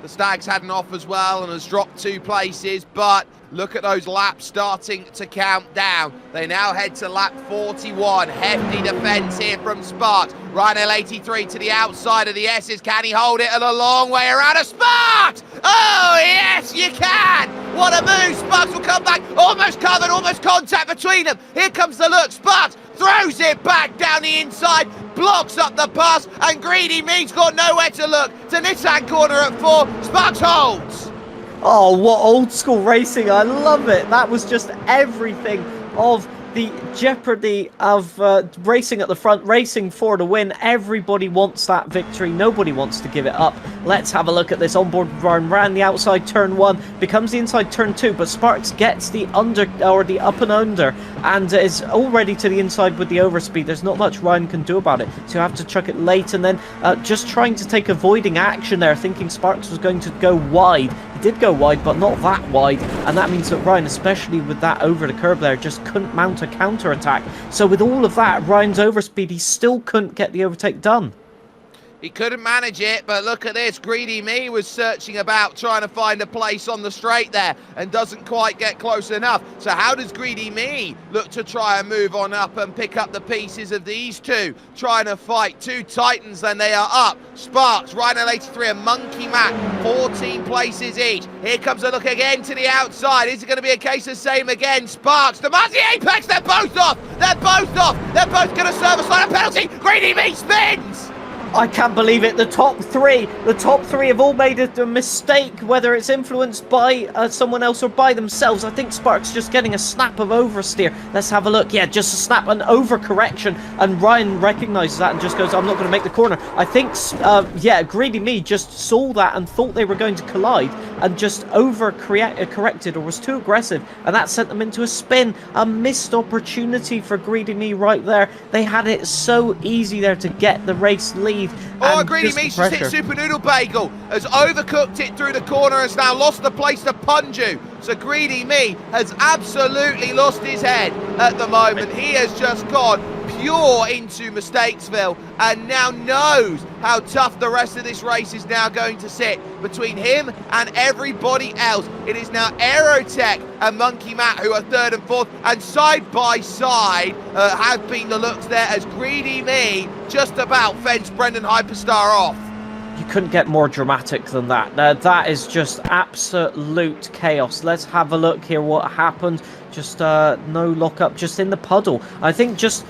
The Stags had an off as well and has dropped 2 places, but look at those laps starting to count down. They now head to lap 41. Hefty defence here from Sparks. Ryan L83 to the outside of the S's. Can he hold it a long way around a Sparks? Oh, yes, you can. What a move. Sparks will come back. Almost covered, almost contact between them. Here comes the look. Sparks throws it back down the inside, blocks up the pass, and Greedy Me's got nowhere to look. To Nissan corner at 4. Sparks holds. Oh, what old school racing. I love it. That was just everything of the jeopardy of racing at the front, racing for the win. Everybody wants that victory. Nobody wants to give it up. Let's have a look at this onboard run. Ran the outside turn 1, becomes the inside turn 2, but Sparks gets the under or the up and under, and is already to the inside with the overspeed. There's not much Ryan can do about it, so you have to chuck it late, and then just trying to take avoiding action there, thinking Sparks was going to go wide. He did go wide, but not that wide, and that means that Ryan, especially with that over the curb there, just couldn't mount a counter-attack. So with all of that, Ryan's overspeed, he still couldn't get the overtake done. He couldn't manage it, but look at this. Greedy Me was searching about, trying to find a place on the straight there, and doesn't quite get close enough. So how does Greedy Me look to try and move on up and pick up the pieces of these two? Trying to fight two titans, and they are up. Sparks, Rhino 83 and Monkey Mac, 14 places each. Here comes a look again to the outside. Is it going to be a case of same again? Sparks, demands the apex. They're both off. They're both off. They're both going to serve a slight penalty. Greedy Me spins. I can't believe it. The top three have all made a mistake, whether it's influenced by someone else or by themselves. I think Sparks just getting a snap of oversteer. Let's have a look. Yeah, just a snap, an overcorrection, and Ryan recognises that and just goes, I'm not going to make the corner. I think, yeah, Greedy Me just saw that and thought they were going to collide and just corrected or was too aggressive, and that sent them into a spin. A missed opportunity for Greedy Me right there. They had it so easy there to get the race lead. Oh, Greedy Me just hit Super Noodle Bagel, has overcooked it through the corner, has now lost the place to Punju. So Greedy Me has absolutely lost his head at the moment. He has just gone pure into Mistakesville and now knows how tough the rest of this race is now going to sit between him and everybody else. It is now Aerotech and Monkey Matt who are third and fourth, and side by side have been the looks there as Greedy Me just about fenced Brendan Hyperstar off. You couldn't get more dramatic than that. That is just absolute chaos. Let's have a look here what happened. Just no lockup, just in the puddle. I think just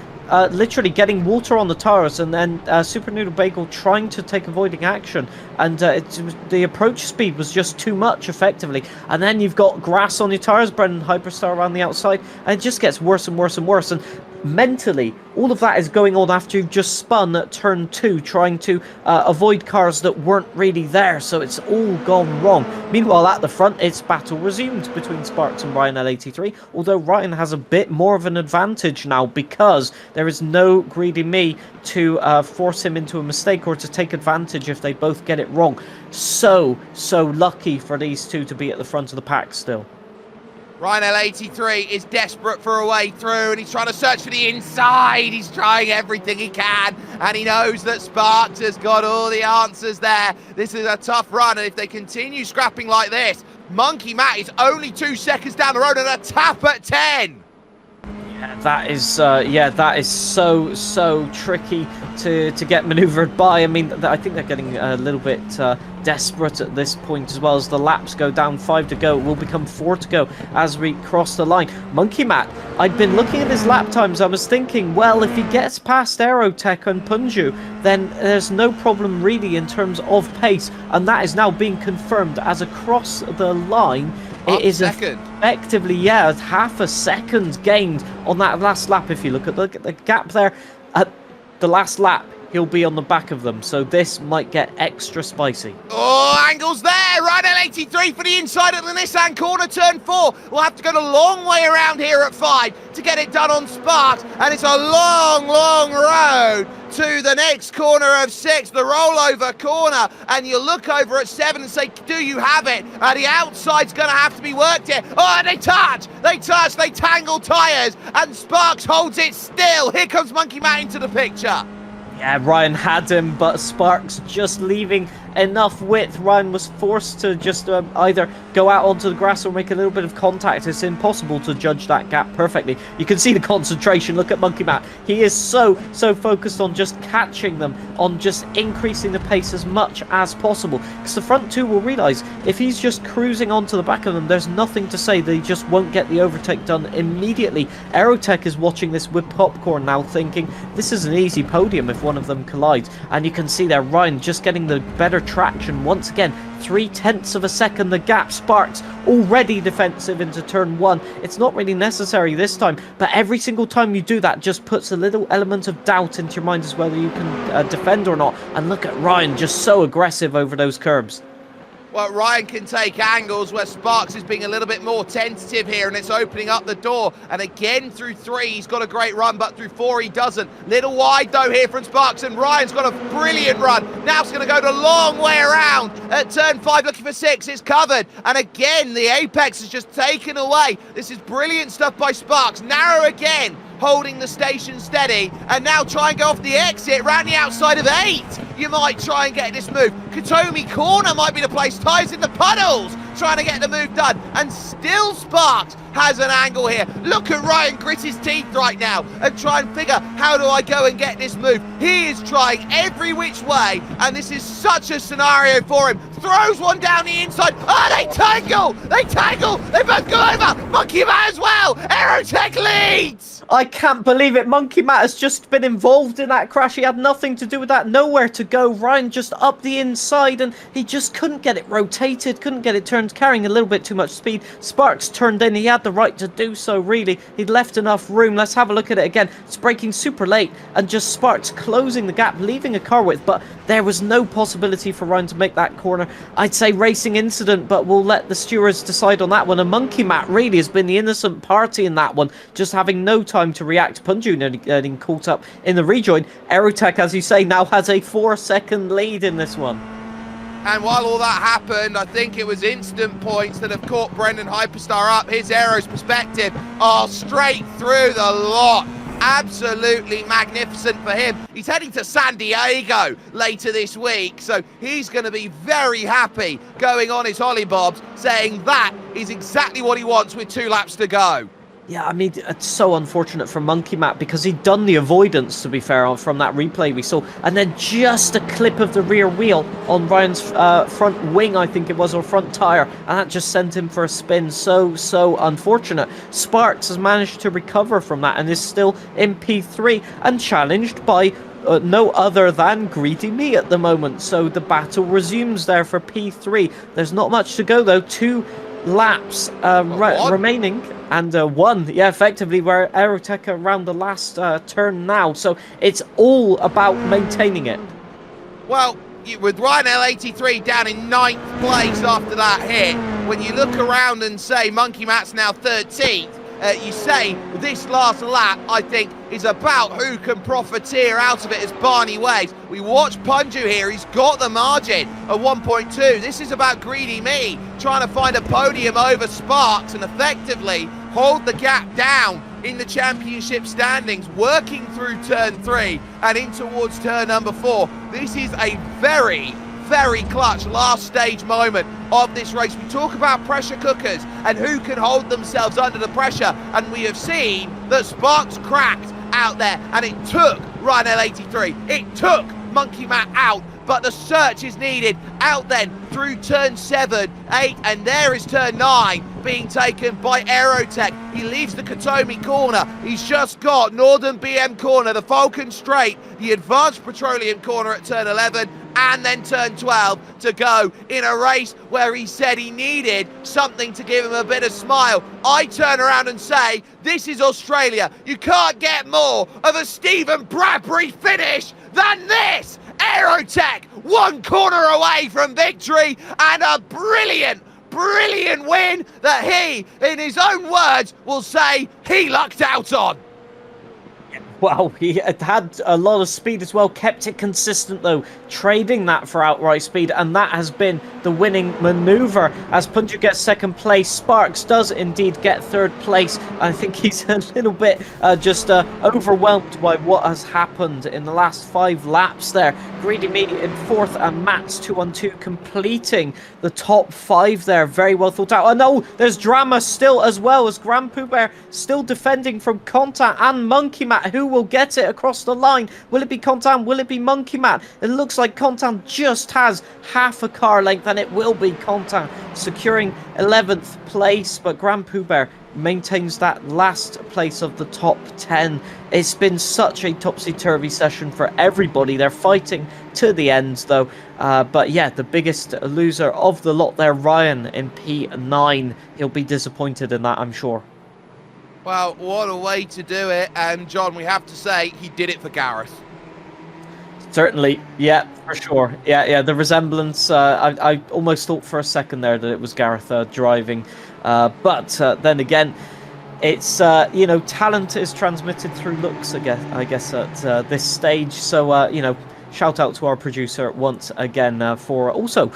literally getting water on the tires, and then Super Noodle Bagel trying to take avoiding action, and the approach speed was just too much effectively, and then you've got grass on your tires, Brendan Hyperstar around the outside, and it just gets worse and worse and worse. And mentally, all of that is going on after you've just spun at turn 2, trying to avoid cars that weren't really there, so it's all gone wrong. Meanwhile, at the front, it's battle resumed between Sparks and Ryan L83, although Ryan has a bit more of an advantage now because there is no Greedy Me to force him into a mistake or to take advantage if they both get it wrong. So lucky for these two to be at the front of the pack still. Ryan L83 is desperate for a way through, and he's trying to search for the inside. He's trying everything he can, and he knows that Sparks has got all the answers there. This is a tough run, and if they continue scrapping like this, Monkey Matt is only 2 seconds down the road and a tap at 10. Yeah, that is so tricky to get manoeuvred by. I mean, I think they're getting a little bit desperate at this point as well, as the laps go down. 5 to go, it will become 4 to go as we cross the line. Monkey Matt, I'd been looking at his lap times. I was thinking, well, if he gets past Aerotech and Punju, then there's no problem really in terms of pace, and that is now being confirmed as across the line. It is effectively, yeah, half a second gained on that last lap. If you look at the gap there, at the last lap, he'll be on the back of them. So this might get extra spicy. Oh, angles there. Ryan L83 for the inside at the Nissan corner, turn 4. We'll have to go the long way around here at 5 to get it done on Sparks. And it's a long road to the next corner of 6, the rollover corner, and you look over at 7 and say, do you have it? The outside's going to have to be worked here. Oh, and they tangle tyres, and Sparks holds it still. Here comes Monkey Matt into the picture. Yeah, Ryan had him, but Sparks just leaving enough width. Ryan was forced to just either go out onto the grass or make a little bit of contact. It's impossible to judge that gap perfectly. You can see the concentration. Look at Monkey Matt. He is so focused on just catching them, on just increasing the pace as much as possible. Because the front two will realise if he's just cruising onto the back of them, there's nothing to say. They just won't get the overtake done immediately. Aerotech is watching this with popcorn now, thinking this is an easy podium if one of them collides. And you can see there Ryan just getting the better traction. Once again, 0.3 of a second. The gap. Sparks already defensive into turn 1. It's not really necessary this time, but every single time you do that just puts a little element of doubt into your mind as whether you can defend or not. And look at Ryan, just so aggressive over those curbs. Well, Ryan can take angles where Sparks is being a little bit more tentative here, and it's opening up the door. And again, through 3, he's got a great run, but through 4, he doesn't. Little wide, though, here from Sparks, and Ryan's got a brilliant run. Now it's going to go the long way around at turn 5, looking for 6. It's covered. And again, the apex is just taken away. This is brilliant stuff by Sparks. Narrow again, holding the station steady, and now try and go off the exit, round the outside of 8. You might try and get this move. Katomi corner might be the place. Ties in the puddles, trying to get the move done, and still Sparks has an angle here. Look at Ryan grit his teeth right now and try and figure, how do I go and get this move? He is trying every which way, and this is such a scenario for him. Throws one down the inside. Oh, they tangle! They both go over! Monkey Matt as well! Aerotech leads! I can't believe it. Monkey Matt has just been involved in that crash. He had nothing to do with that. Nowhere to go. Ryan just up the inside, and he just couldn't get it rotated, couldn't get it turned, carrying a little bit too much speed. Sparks turned in. He had the right to do so, really. He'd left enough room. Let's have a look at it again. It's braking super late, and just Sparks closing the gap, leaving a car width, but there was no possibility for Ryan to make that corner. I'd say racing incident, but we'll let the stewards decide on that one. And Monkey Matt really has been the innocent party in that one, just having no time to react. Punju nearly getting caught up in the rejoin. Aerotech, as you say, now has a 4-second lead in this one. And while all that happened, I think it was instant points that have caught Brendan Hyperstar up. His aero's perspective, straight through the lot. Absolutely magnificent for him. He's heading to San Diego later this week, so he's going to be very happy going on his hollybobs, saying that is exactly what he wants with 2 laps to go. Yeah, I mean, it's so unfortunate for Monkey Matt because he'd done the avoidance, to be fair, from that replay we saw. And then just a clip of the rear wheel on Ryan's front wing, I think it was, or front tyre. And that just sent him for a spin. So unfortunate. Sparks has managed to recover from that and is still in P3 and challenged by no other than Greedy Me at the moment. So the battle resumes there for P3. There's not much to go, though. 2 laps remaining, and 1, yeah, effectively, where Aerotech around the last turn now, so it's all about maintaining it. Well, with Ryan L83 down in 9th place after that hit, when you look around and say Monkey Matt's now 13th, you say this last lap, I think, is about who can profiteer out of it as Barney Waves. We watch Punju here, he's got the margin of 1.2. This is about Greedy Me trying to find a podium over Sparks and effectively hold the gap down in the championship standings, working through turn 3 and in towards turn number 4. This is a very clutch last stage moment of this race. We talk about pressure cookers and who can hold themselves under the pressure, and we have seen that Sparks cracked out there, and it took Ryan L83, it took Monkey Matt out, but the search is needed out then through turn 7, 8, and there is turn 9 being taken by Aerotech. He leaves the Katomi corner. He's just got Northern BM corner, the Falcon Straight, the Advanced Petroleum corner at turn 11, and then turn 12 to go in a race where he said he needed something to give him a bit of smile. I turn around and say, this is Australia. You can't get more of a Stephen Bradbury finish than this. Aerotech 1 corner away from victory, and a brilliant win that he, in his own words, will say he lucked out on. Wow, he had a lot of speed as well, kept it consistent though, trading that for outright speed, and that has been the winning manoeuvre. As Punju gets 2nd place, Sparks does indeed get 3rd place. I think he's a little bit overwhelmed by what has happened in the last 5 laps there. Greedy Me in 4th, and Matt's 2-on-2 completing the top 5 there. Very well thought out. And oh, there's drama still as well, as Grand Pooh Bear still defending from contact, and Monkey Matt, who will get it across the line? Will it be Contan? Will it be Monkey Man? It looks like Contan just has half a car length, and it will be Contan securing 11th place, but Grand Pooh maintains that last place of the top 10. It's been such a topsy-turvy session for everybody. They're fighting to the end, though. But yeah, the biggest loser of the lot there, Ryan in P9. He'll be disappointed in that, I'm sure. Well, what a way to do it. And John, we have to say, he did it for Gareth. Certainly, yeah, for sure. Yeah, the resemblance, I almost thought for a second there that it was Gareth driving. But then again, it's, talent is transmitted through looks, I guess at this stage. So, shout out to our producer once again for also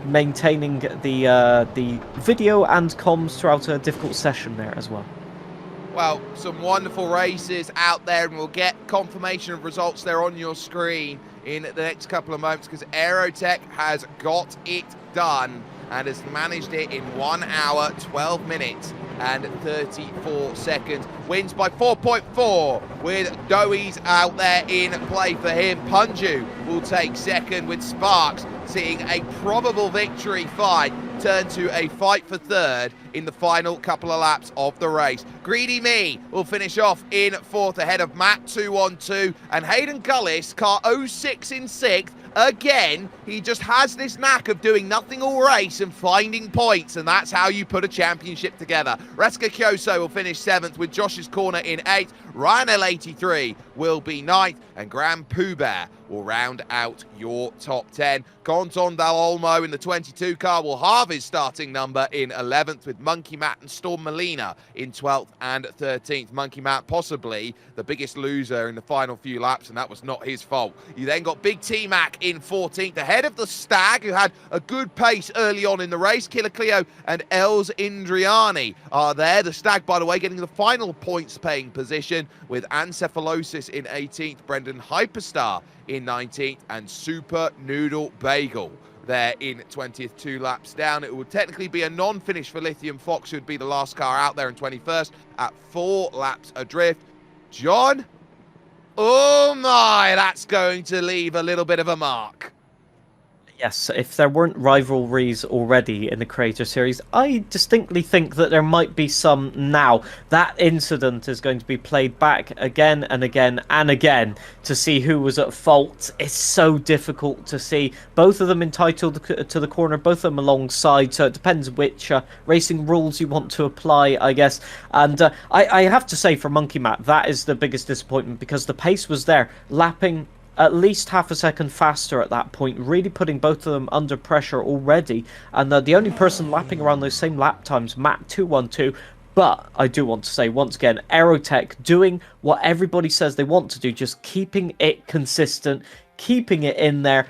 maintaining the video and comms throughout a difficult session there as well. Well, some wonderful races out there, and we'll get confirmation of results there on your screen in the next couple of moments, because Aerotech has got it done and has managed it in 1 hour, 12 minutes and 34 seconds. Wins by 4.4 with Doey's out there in play for him. Punju will take second, with Sparks seeing a probable victory fight turn to a fight for third in the final couple of laps of the race. Greedy Me will finish off in fourth ahead of Matt 212, and Hayden Gullis, car 06 in sixth. Again, he just has this knack of doing nothing all race and finding points, and that's how you put a championship together. Reska Kyoso will finish 7th, with Josh's Corner in 8th. Ryan L83 will be 9th, and Grand Pooh will round out your top 10. Conton Dal Olmo in the 22 car will halve his starting number in 11th, with Monkey Matt and Storm Molina in 12th and 13th. Monkey Matt possibly the biggest loser in the final few laps, and that was not his fault. You then got Big T-Mac in 14th, ahead of the Stag, who had a good pace early on in the race. Killer Cleo and Els Indriani are there. The Stag, by the way, getting the final points-paying position, with Ancephalosis in 18th, Brendan Hyperstar in 19th, and Super Noodle Bagel there in 20th, 2 laps down. It would technically be a non-finish for Lithium Fox, who would be the last car out there in 21st at 4 laps adrift. John, oh my, that's going to leave a little bit of a mark. Yes, if there weren't rivalries already in the Creator Series, I distinctly think that there might be some now. That incident is going to be played back again and again and again to see who was at fault. It's so difficult to see. Both of them entitled to the corner, both of them alongside, so it depends which racing rules you want to apply, I guess. And I have to say, for Monkey Matt, that is the biggest disappointment, because the pace was there, lapping at least half a second faster at that point, really putting both of them under pressure already. And the only person lapping around those same lap times, Matt 212. But I do want to say, once again, Aerotech doing what everybody says they want to do, just keeping it consistent, keeping it in there,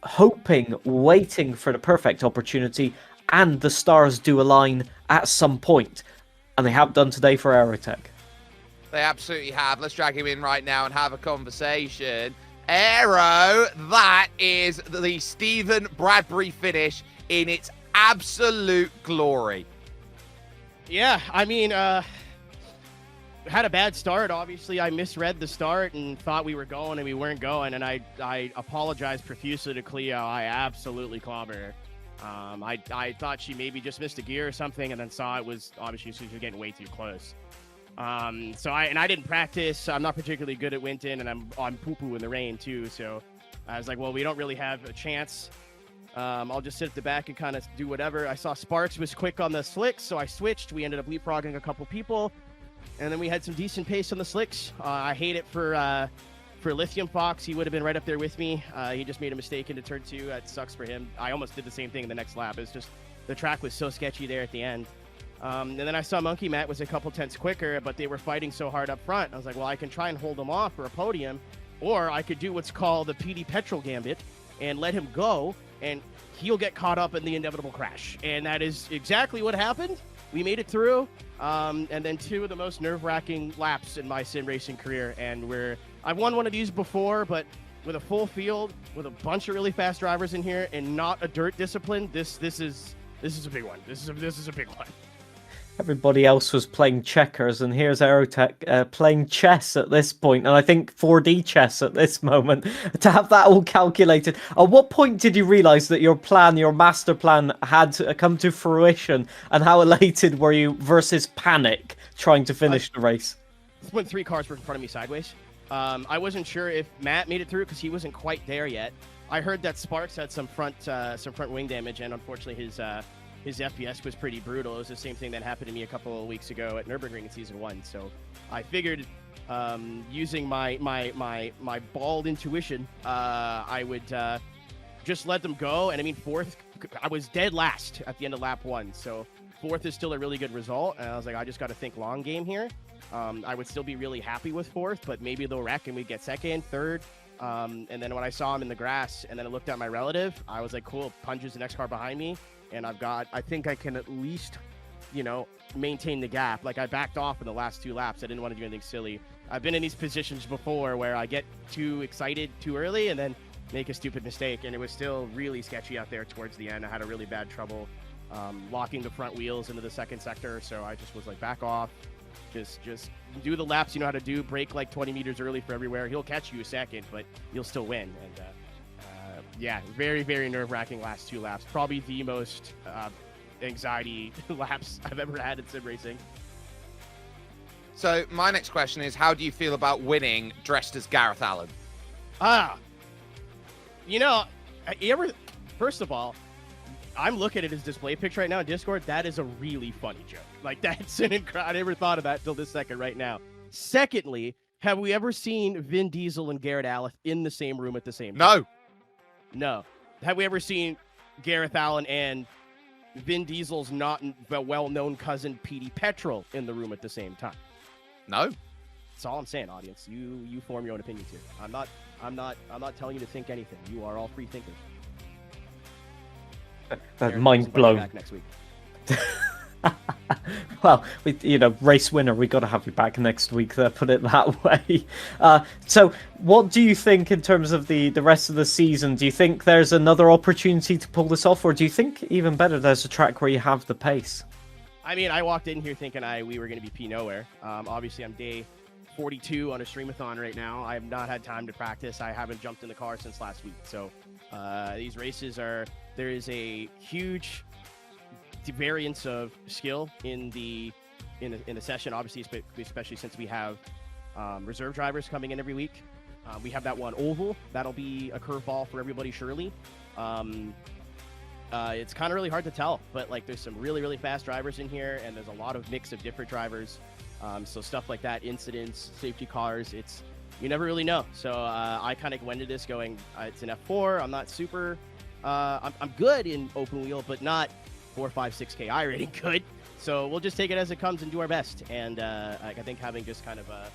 hoping, waiting for the perfect opportunity, and the stars do align at some point. And they have done today for Aerotech. They absolutely have. Let's drag him in right now and have a conversation. Aero, that is the Stephen Bradbury finish in its absolute glory. Yeah, I mean, had a bad start. Obviously, I misread the start and thought we were going and we weren't going, and I apologized profusely to Cleo. I absolutely clobbered her. I thought she maybe just missed a gear or something, and then saw it was obviously she was getting way too close. So I didn't practice. I'm not particularly good at Winton, and I'm poo-poo in the rain too. So I was like, well, we don't really have a chance. I'll just sit at the back and kind of do whatever. I saw Sparks was quick on the slicks, so I switched. We ended up leapfrogging a couple people, and then we had some decent pace on the slicks. I hate it for Lithium Fox. He would have been right up there with me. He just made a mistake into turn 2. That sucks for him. I almost did the same thing in the next lap. It's just the track was so sketchy there at the end. And then I saw Monkey Matt was a couple tenths quicker, but they were fighting so hard up front. I was like, well, I can try and hold them off for a podium, or I could do what's called the PD Petrol Gambit and let him go, and he'll get caught up in the inevitable crash. And that is exactly what happened. We made it through, and then 2 of the most nerve-wracking laps in my sim racing career. And I've won one of these before, but with a full field, with a bunch of really fast drivers in here, and not a dirt discipline, this is a big one. This is a big one. Everybody else was playing checkers, and here's Aerotech playing chess at this point, and I think 4D chess at this moment, to have that all calculated. At what point did you realise that your plan, your master plan, had come to fruition, and how elated were you versus panic trying to finish the race? When 3 cars were in front of me sideways. I wasn't sure if Matt made it through because he wasn't quite there yet. I heard that Sparks had some front wing damage, and unfortunately his FPS was pretty brutal. It was the same thing that happened to me a couple of weeks ago at Nürburgring in Season 1. So I figured, using my bald intuition, I would just let them go. And I mean, 4th, I was dead last at the end of lap 1. So 4th is still a really good result. And I was like, I just got to think long game here. I would still be really happy with 4th, but maybe they'll wreck and we get 2nd, 3rd. And then when I saw him in the grass and then I looked at my relative, I was like, cool, punches the next car behind me. And I think I can at least, maintain the gap. Like, I backed off in the last 2 laps. I didn't want to do anything silly. I've been in these positions before where I get too excited too early and then make a stupid mistake. And it was still really sketchy out there towards the end. I had a really bad trouble locking the front wheels into the 2nd sector. So I just was like, back off. Just do the laps you know how to do. Brake like 20 meters early for everywhere. He'll catch you a second, but you'll still win. And yeah, very, very nerve-wracking last 2 laps. Probably the most anxiety laps I've ever had in sim racing. So my next question is, how do you feel about winning dressed as Gareth Allen? First of all, I'm looking at his display picture right now in Discord. That is a really funny joke. Like, that's an incredible. I never thought of that till this second right now. Secondly, have we ever seen Vin Diesel and Garrett Allen in the same room at the same time? No. Have we ever seen Gareth Allen and Vin Diesel's not well-known cousin Petey Petrol in the room at the same time? No. That's all I'm saying, audience. You form your own opinions here. I'm not telling you to think anything. You are all free thinkers. Mind blown. Back next week. Well, race winner, we got to have you back next week. Put it that way. So, what do you think in terms of the rest of the season? Do you think there's another opportunity to pull this off, or do you think even better there's a track where you have the pace? I mean, I walked in here thinking we were going to be P nowhere. Obviously, I'm day 42 on a streamathon right now. I have not had time to practice. I haven't jumped in the car since last week. So these races there is a huge variance of skill in the session, obviously, especially since we have reserve drivers coming in every week. We have that one oval that'll be a curveball for everybody, surely. It's kind of really hard to tell, but like, there's some really, really fast drivers in here, and there's a lot of mix of different drivers. So stuff like that, incidents, safety cars, you never really know. So I kind of went into this going, it's an F4. I'm not super, I'm good in open wheel, but not 4, 5, 6K iRating good. So we'll just take it as it comes and do our best. And I think having just kind of a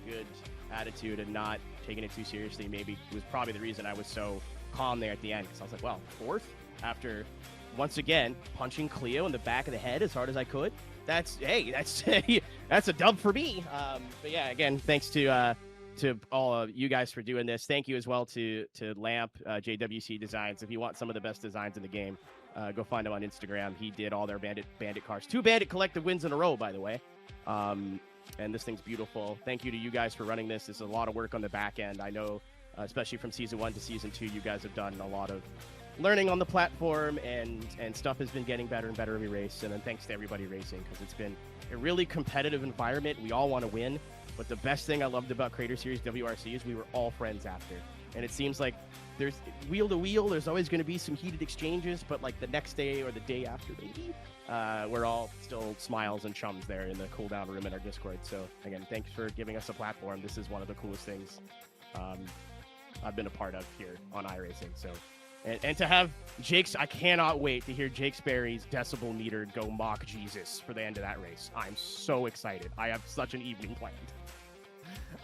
good attitude and not taking it too seriously maybe was probably the reason I was so calm there at the end. Because I was like, well, 4th after once again punching Cleo in the back of the head as hard as I could. That's a dub for me. But yeah, again, thanks to all of you guys for doing this. Thank you as well to Lamp, JWC Designs. If you want some of the best designs in the game, go find him on Instagram. He did all their bandit cars. 2 bandit collective wins in a row, by the way. And this thing's beautiful. Thank you to you guys for running this. This is a lot of work on the back end. I know, especially from season 1 to season 2, you guys have done a lot of learning on the platform, and stuff has been getting better and better every race. And then thanks to everybody racing, because it's been a really competitive environment. We all want to win, but the best thing I loved about Creator Series WRC is we were all friends after. And it seems like there's wheel to wheel, there's always going to be some heated exchanges, but like the next day or the day after, maybe, we're all still smiles and chums there in the cool down room in our Discord. So again, thanks for giving us a platform. This is one of the coolest things I've been a part of here on iRacing. So, and to have Jake's, I cannot wait to hear Jake Sperry's decibel meter go mock Jesus for the end of that race. I'm so excited. I have such an evening planned.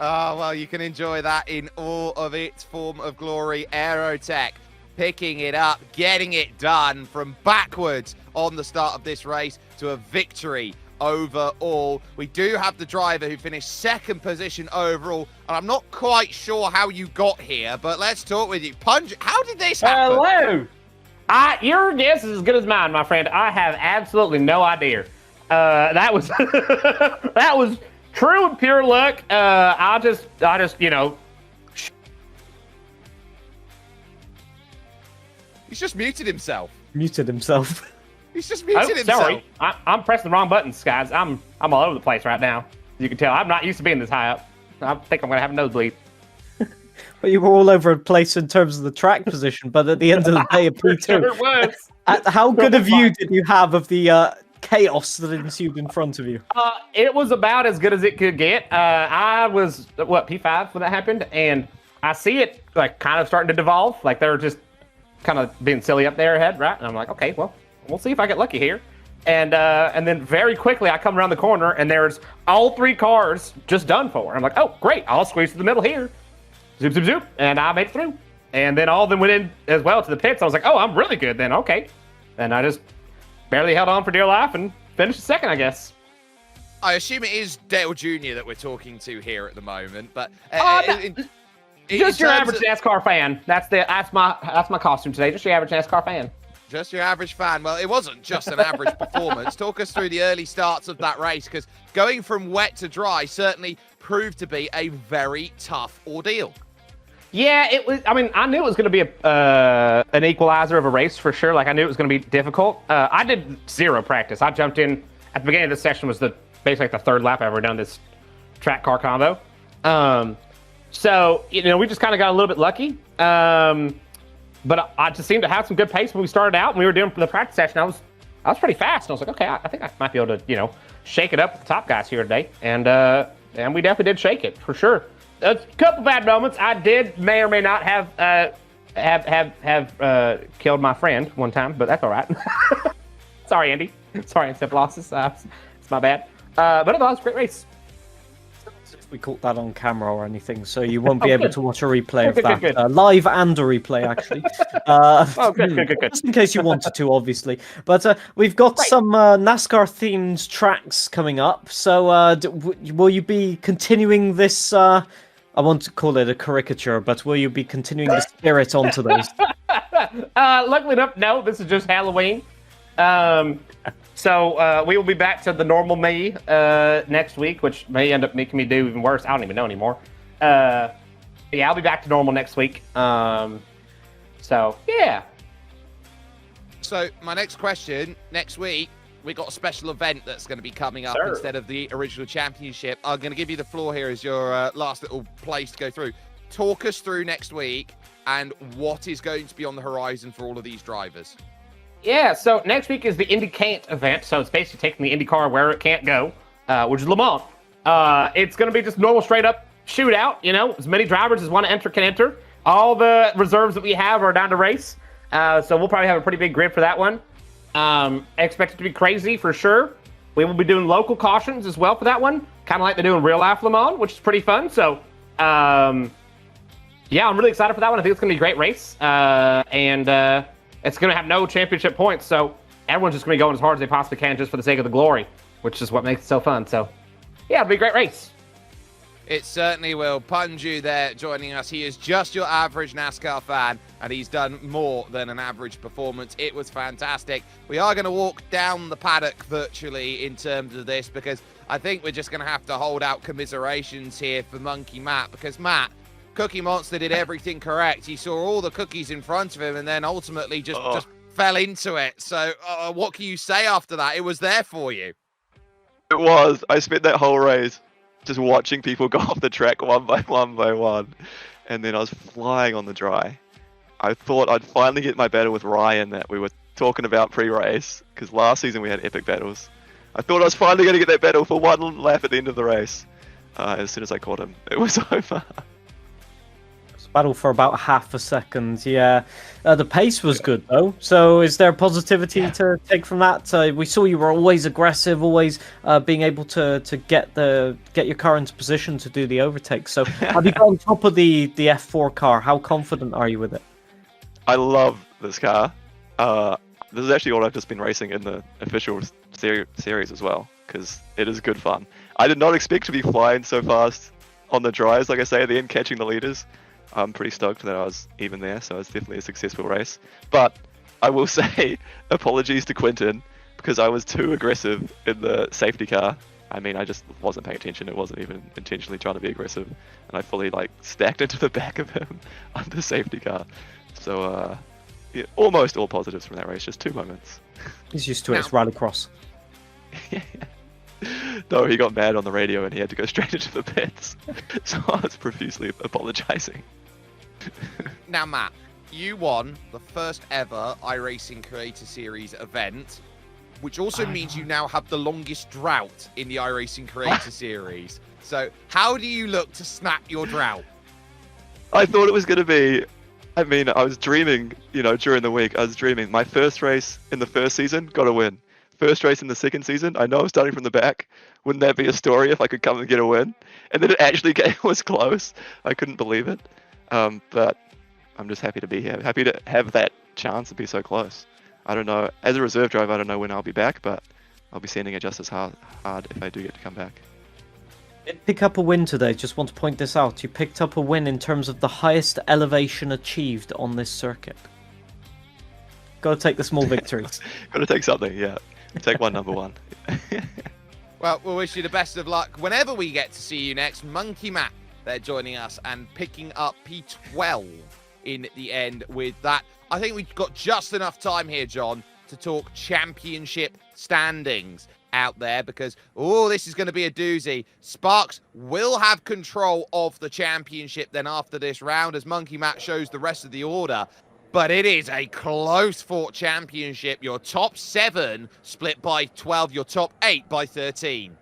Oh, well, you can enjoy that in all of its form of glory. Aerotech picking it up, getting it done from backwards on the start of this race to a victory overall. We do have the driver who finished 2nd position overall, and I'm not quite sure how you got here, but let's talk with you. Punch, how did this happen? Hello. Your guess is as good as mine, my friend. I have absolutely no idea. That was that was true and pure luck. I just you know. He's just muted himself. Muted himself. He's just muted himself. Sorry, I'm pressing the wrong buttons, guys. I'm all over the place right now. You can tell I'm not used to being this high up. I think I'm gonna have a nosebleed. But you were all over the place in terms of the track position, but at the end of the day, a P2. Sure it was. How good a view did you have of the chaos that ensued in front of you? It was about as good as it could get. I was, P5 when that happened, and I see it like kind of starting to devolve. Like they're just kind of being silly up there ahead, right? And I'm like, okay, well, we'll see if I get lucky here. And then very quickly, I come around the corner, and there's all 3 cars just done for. I'm like, oh, great, I'll squeeze to the middle here. Zoop, zoop, zoop, and I made it through. And then all of them went in as well to the pits. I was like, oh, I'm really good then, okay. And I just barely held on for dear life and finished second, I guess. I assume it is Dale Jr. that we're talking to here at the moment, but Just your average NASCAR fan. That's my costume today. Just your average NASCAR fan. Just your average fan. Well, it wasn't just an average performance. Talk us through the early starts of that race, because going from wet to dry certainly proved to be a very tough ordeal. Yeah, it was. I mean, I knew it was going to be an equalizer of a race for sure. Like I knew it was going to be difficult. I did 0 practice. I jumped in at the beginning of the session. Was basically like the 3rd lap I've ever done this track car combo. So we just kind of got a little bit lucky. But I just seemed to have some good pace when we started out. And we were doing the practice session. I was pretty fast. And I was like, okay, I think I might be able to shake it up with the top guys here today. And we definitely did shake it for sure. A couple bad moments. I may or may not have killed my friend one time, but that's all right. Sorry, Andy. Sorry, encephalosis. It's my bad. But otherwise, it was a great race. We caught that on camera or anything, so you won't be able to watch a replay of Good, that. good. Live and a replay, actually. Good. Just in case you wanted to, obviously. But we've got some NASCAR-themed tracks coming up, so will you be continuing this... I want to call it a caricature, but will you be continuing the spirit onto those? Luckily enough, no. This is just Halloween. So we will be back to the normal me next week, which may end up making me do even worse. I don't even know anymore. Yeah, I'll be back to normal next week. So, yeah. So my next question, next week, we got a special event that's going to be coming up instead of the original championship. I'm going to give you the floor here as your last little place to go through. Talk us through next week and what is going to be on the horizon for all of these drivers. Yeah, so next week is the Indy Can't event. So it's basically taking the IndyCar where it can't go, which is Le Mans. It's going to be just normal straight up shootout. As many drivers as want to enter can enter. All the reserves that we have are down to race. So we'll probably have a pretty big grid for that one. Expect it to be crazy for sure. We will be doing local cautions as well for that one. Kind of like they do in real life Le Mans, which is pretty fun. So, yeah, I'm really excited for that one. I think it's going to be a great race. And it's going to have no championship points. So everyone's just going to be going as hard as they possibly can just for the sake of the glory, which is what makes it so fun. So, yeah, it'll be a great race. It certainly will. Punju there joining us. He is just your average NASCAR fan, and he's done more than an average performance. It was fantastic. We are going to walk down the paddock virtually in terms of this, because I think we're just going to have to hold out commiserations here for Monkey Matt, because Matt, Cookie Monster did everything correct. He saw all the cookies in front of him and then ultimately just fell into it. So what can you say after that? It was there for you. It was. I spent that whole race just watching people go off the track one by one. And then I was flying on the dry. I thought I'd finally get my battle with Ryan that we were talking about pre-race, because last season we had epic battles. I thought I was finally going to get that battle for one lap at the end of the race. As soon as I caught him, it was over. Battle for about half a second, yeah. The pace was good, though. So is there positivity to take from that? We saw you were always aggressive, always being able to get your car into position to do the overtake. So have you got on top of the F4 car? How confident are you with it? I love this car. This is actually what I've just been racing in the official series as well, because it is good fun. I did not expect to be flying so fast on the dries, like I say, at the end, catching the leaders. I'm pretty stoked that I was even there, so it's definitely a successful race. But I will say, apologies to Quinton. because I was too aggressive in the safety car. I mean, I just wasn't paying attention. It wasn't even intentionally trying to be aggressive, and I fully like stacked into the back of him on the safety car. So yeah, almost all positives from that race. Just 2 moments. He's used to it. It's rallycross. Yeah. No, he got mad on the radio and he had to go straight into the pits. So I was profusely apologizing. Now, Matt, you won the first ever iRacing Creator Series event, which also means you now have the longest drought in the iRacing Creator Series. So how do you look to snap your drought? I thought it was going to be, I mean, I was dreaming, you know, during the week, I was dreaming. My first race in the first season, got a win. First race in the second season, I know I'm starting from the back. Wouldn't that be a story if I could come and get a win? And then it actually was close. I couldn't believe it. But I'm just happy to be here. Happy to have that chance to be so close. I don't know. As a reserve driver, I don't know when I'll be back, but I'll be sending it just as hard if I do get to come back. Pick up a win today. Just want to point this out. You picked up a win in terms of the highest elevation achieved on this circuit. Got to take the small victories. Got to take something, yeah. Take one, number one. Well, we'll wish you the best of luck whenever we get to see you next. Monkey Matt, they're joining us and picking up P12 in the end with that. I think we've got just enough time here, John, to talk championship standings out there because, oh, this is going to be a doozy. Sparks will have control of the championship then after this round as Monkey Matt shows the rest of the order. But it is a close-fought championship. Your top 7 split by 12, your top 8 by 13.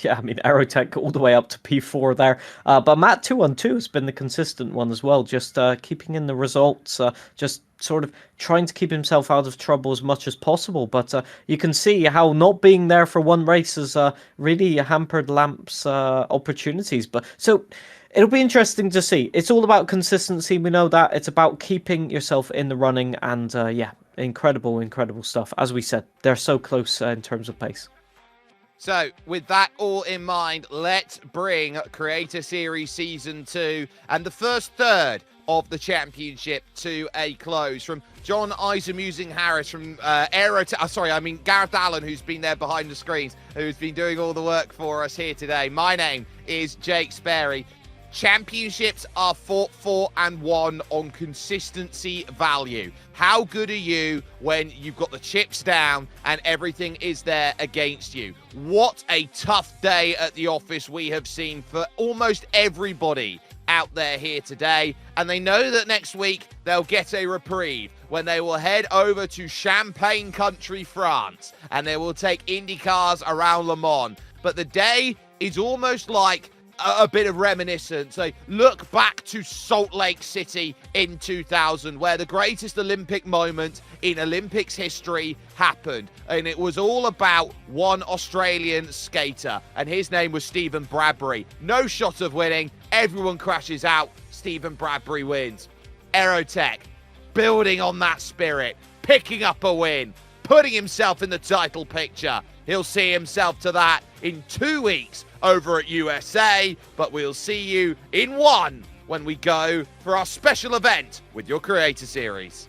Yeah, I mean, Aerotech all the way up to P4 there. But Matt 2-on-2 has been the consistent one as well, just keeping in the results, just sort of trying to keep himself out of trouble as much as possible. But you can see how not being there for one race has really hampered Lamp's opportunities. But so it'll be interesting to see. It's all about consistency. We know that. It's about keeping yourself in the running. And yeah, incredible stuff. As we said, they're so close in terms of pace. So, with that all in mind, let's bring Creator Series Season 2 and the first third of the championship to a close. From John Isamusing Harris, from Gareth Allen, who's been there behind the screens, who's been doing all the work for us here today. My name is Jake Sperry. Championships are fought for and won on consistency value. How good are you when you've got the chips down and everything is there against you? What a tough day at the office we have seen for almost everybody out there here today. And they know that next week they'll get a reprieve when they will head over to Champagne country, France, and they will take IndyCars around Le Mans. But the day is almost like a bit of reminiscence. They look back to Salt Lake City in 2000, where the greatest Olympic moment in Olympics history happened. And it was all about one Australian skater, and his name was Stephen Bradbury. No shot of winning. Everyone crashes out. Stephen Bradbury wins. Aerotech, building on that spirit, picking up a win, putting himself in the title picture. He'll see himself to that in 2 weeks over at USA, but we'll see you in 1 when we go for our special event with your Creator Series.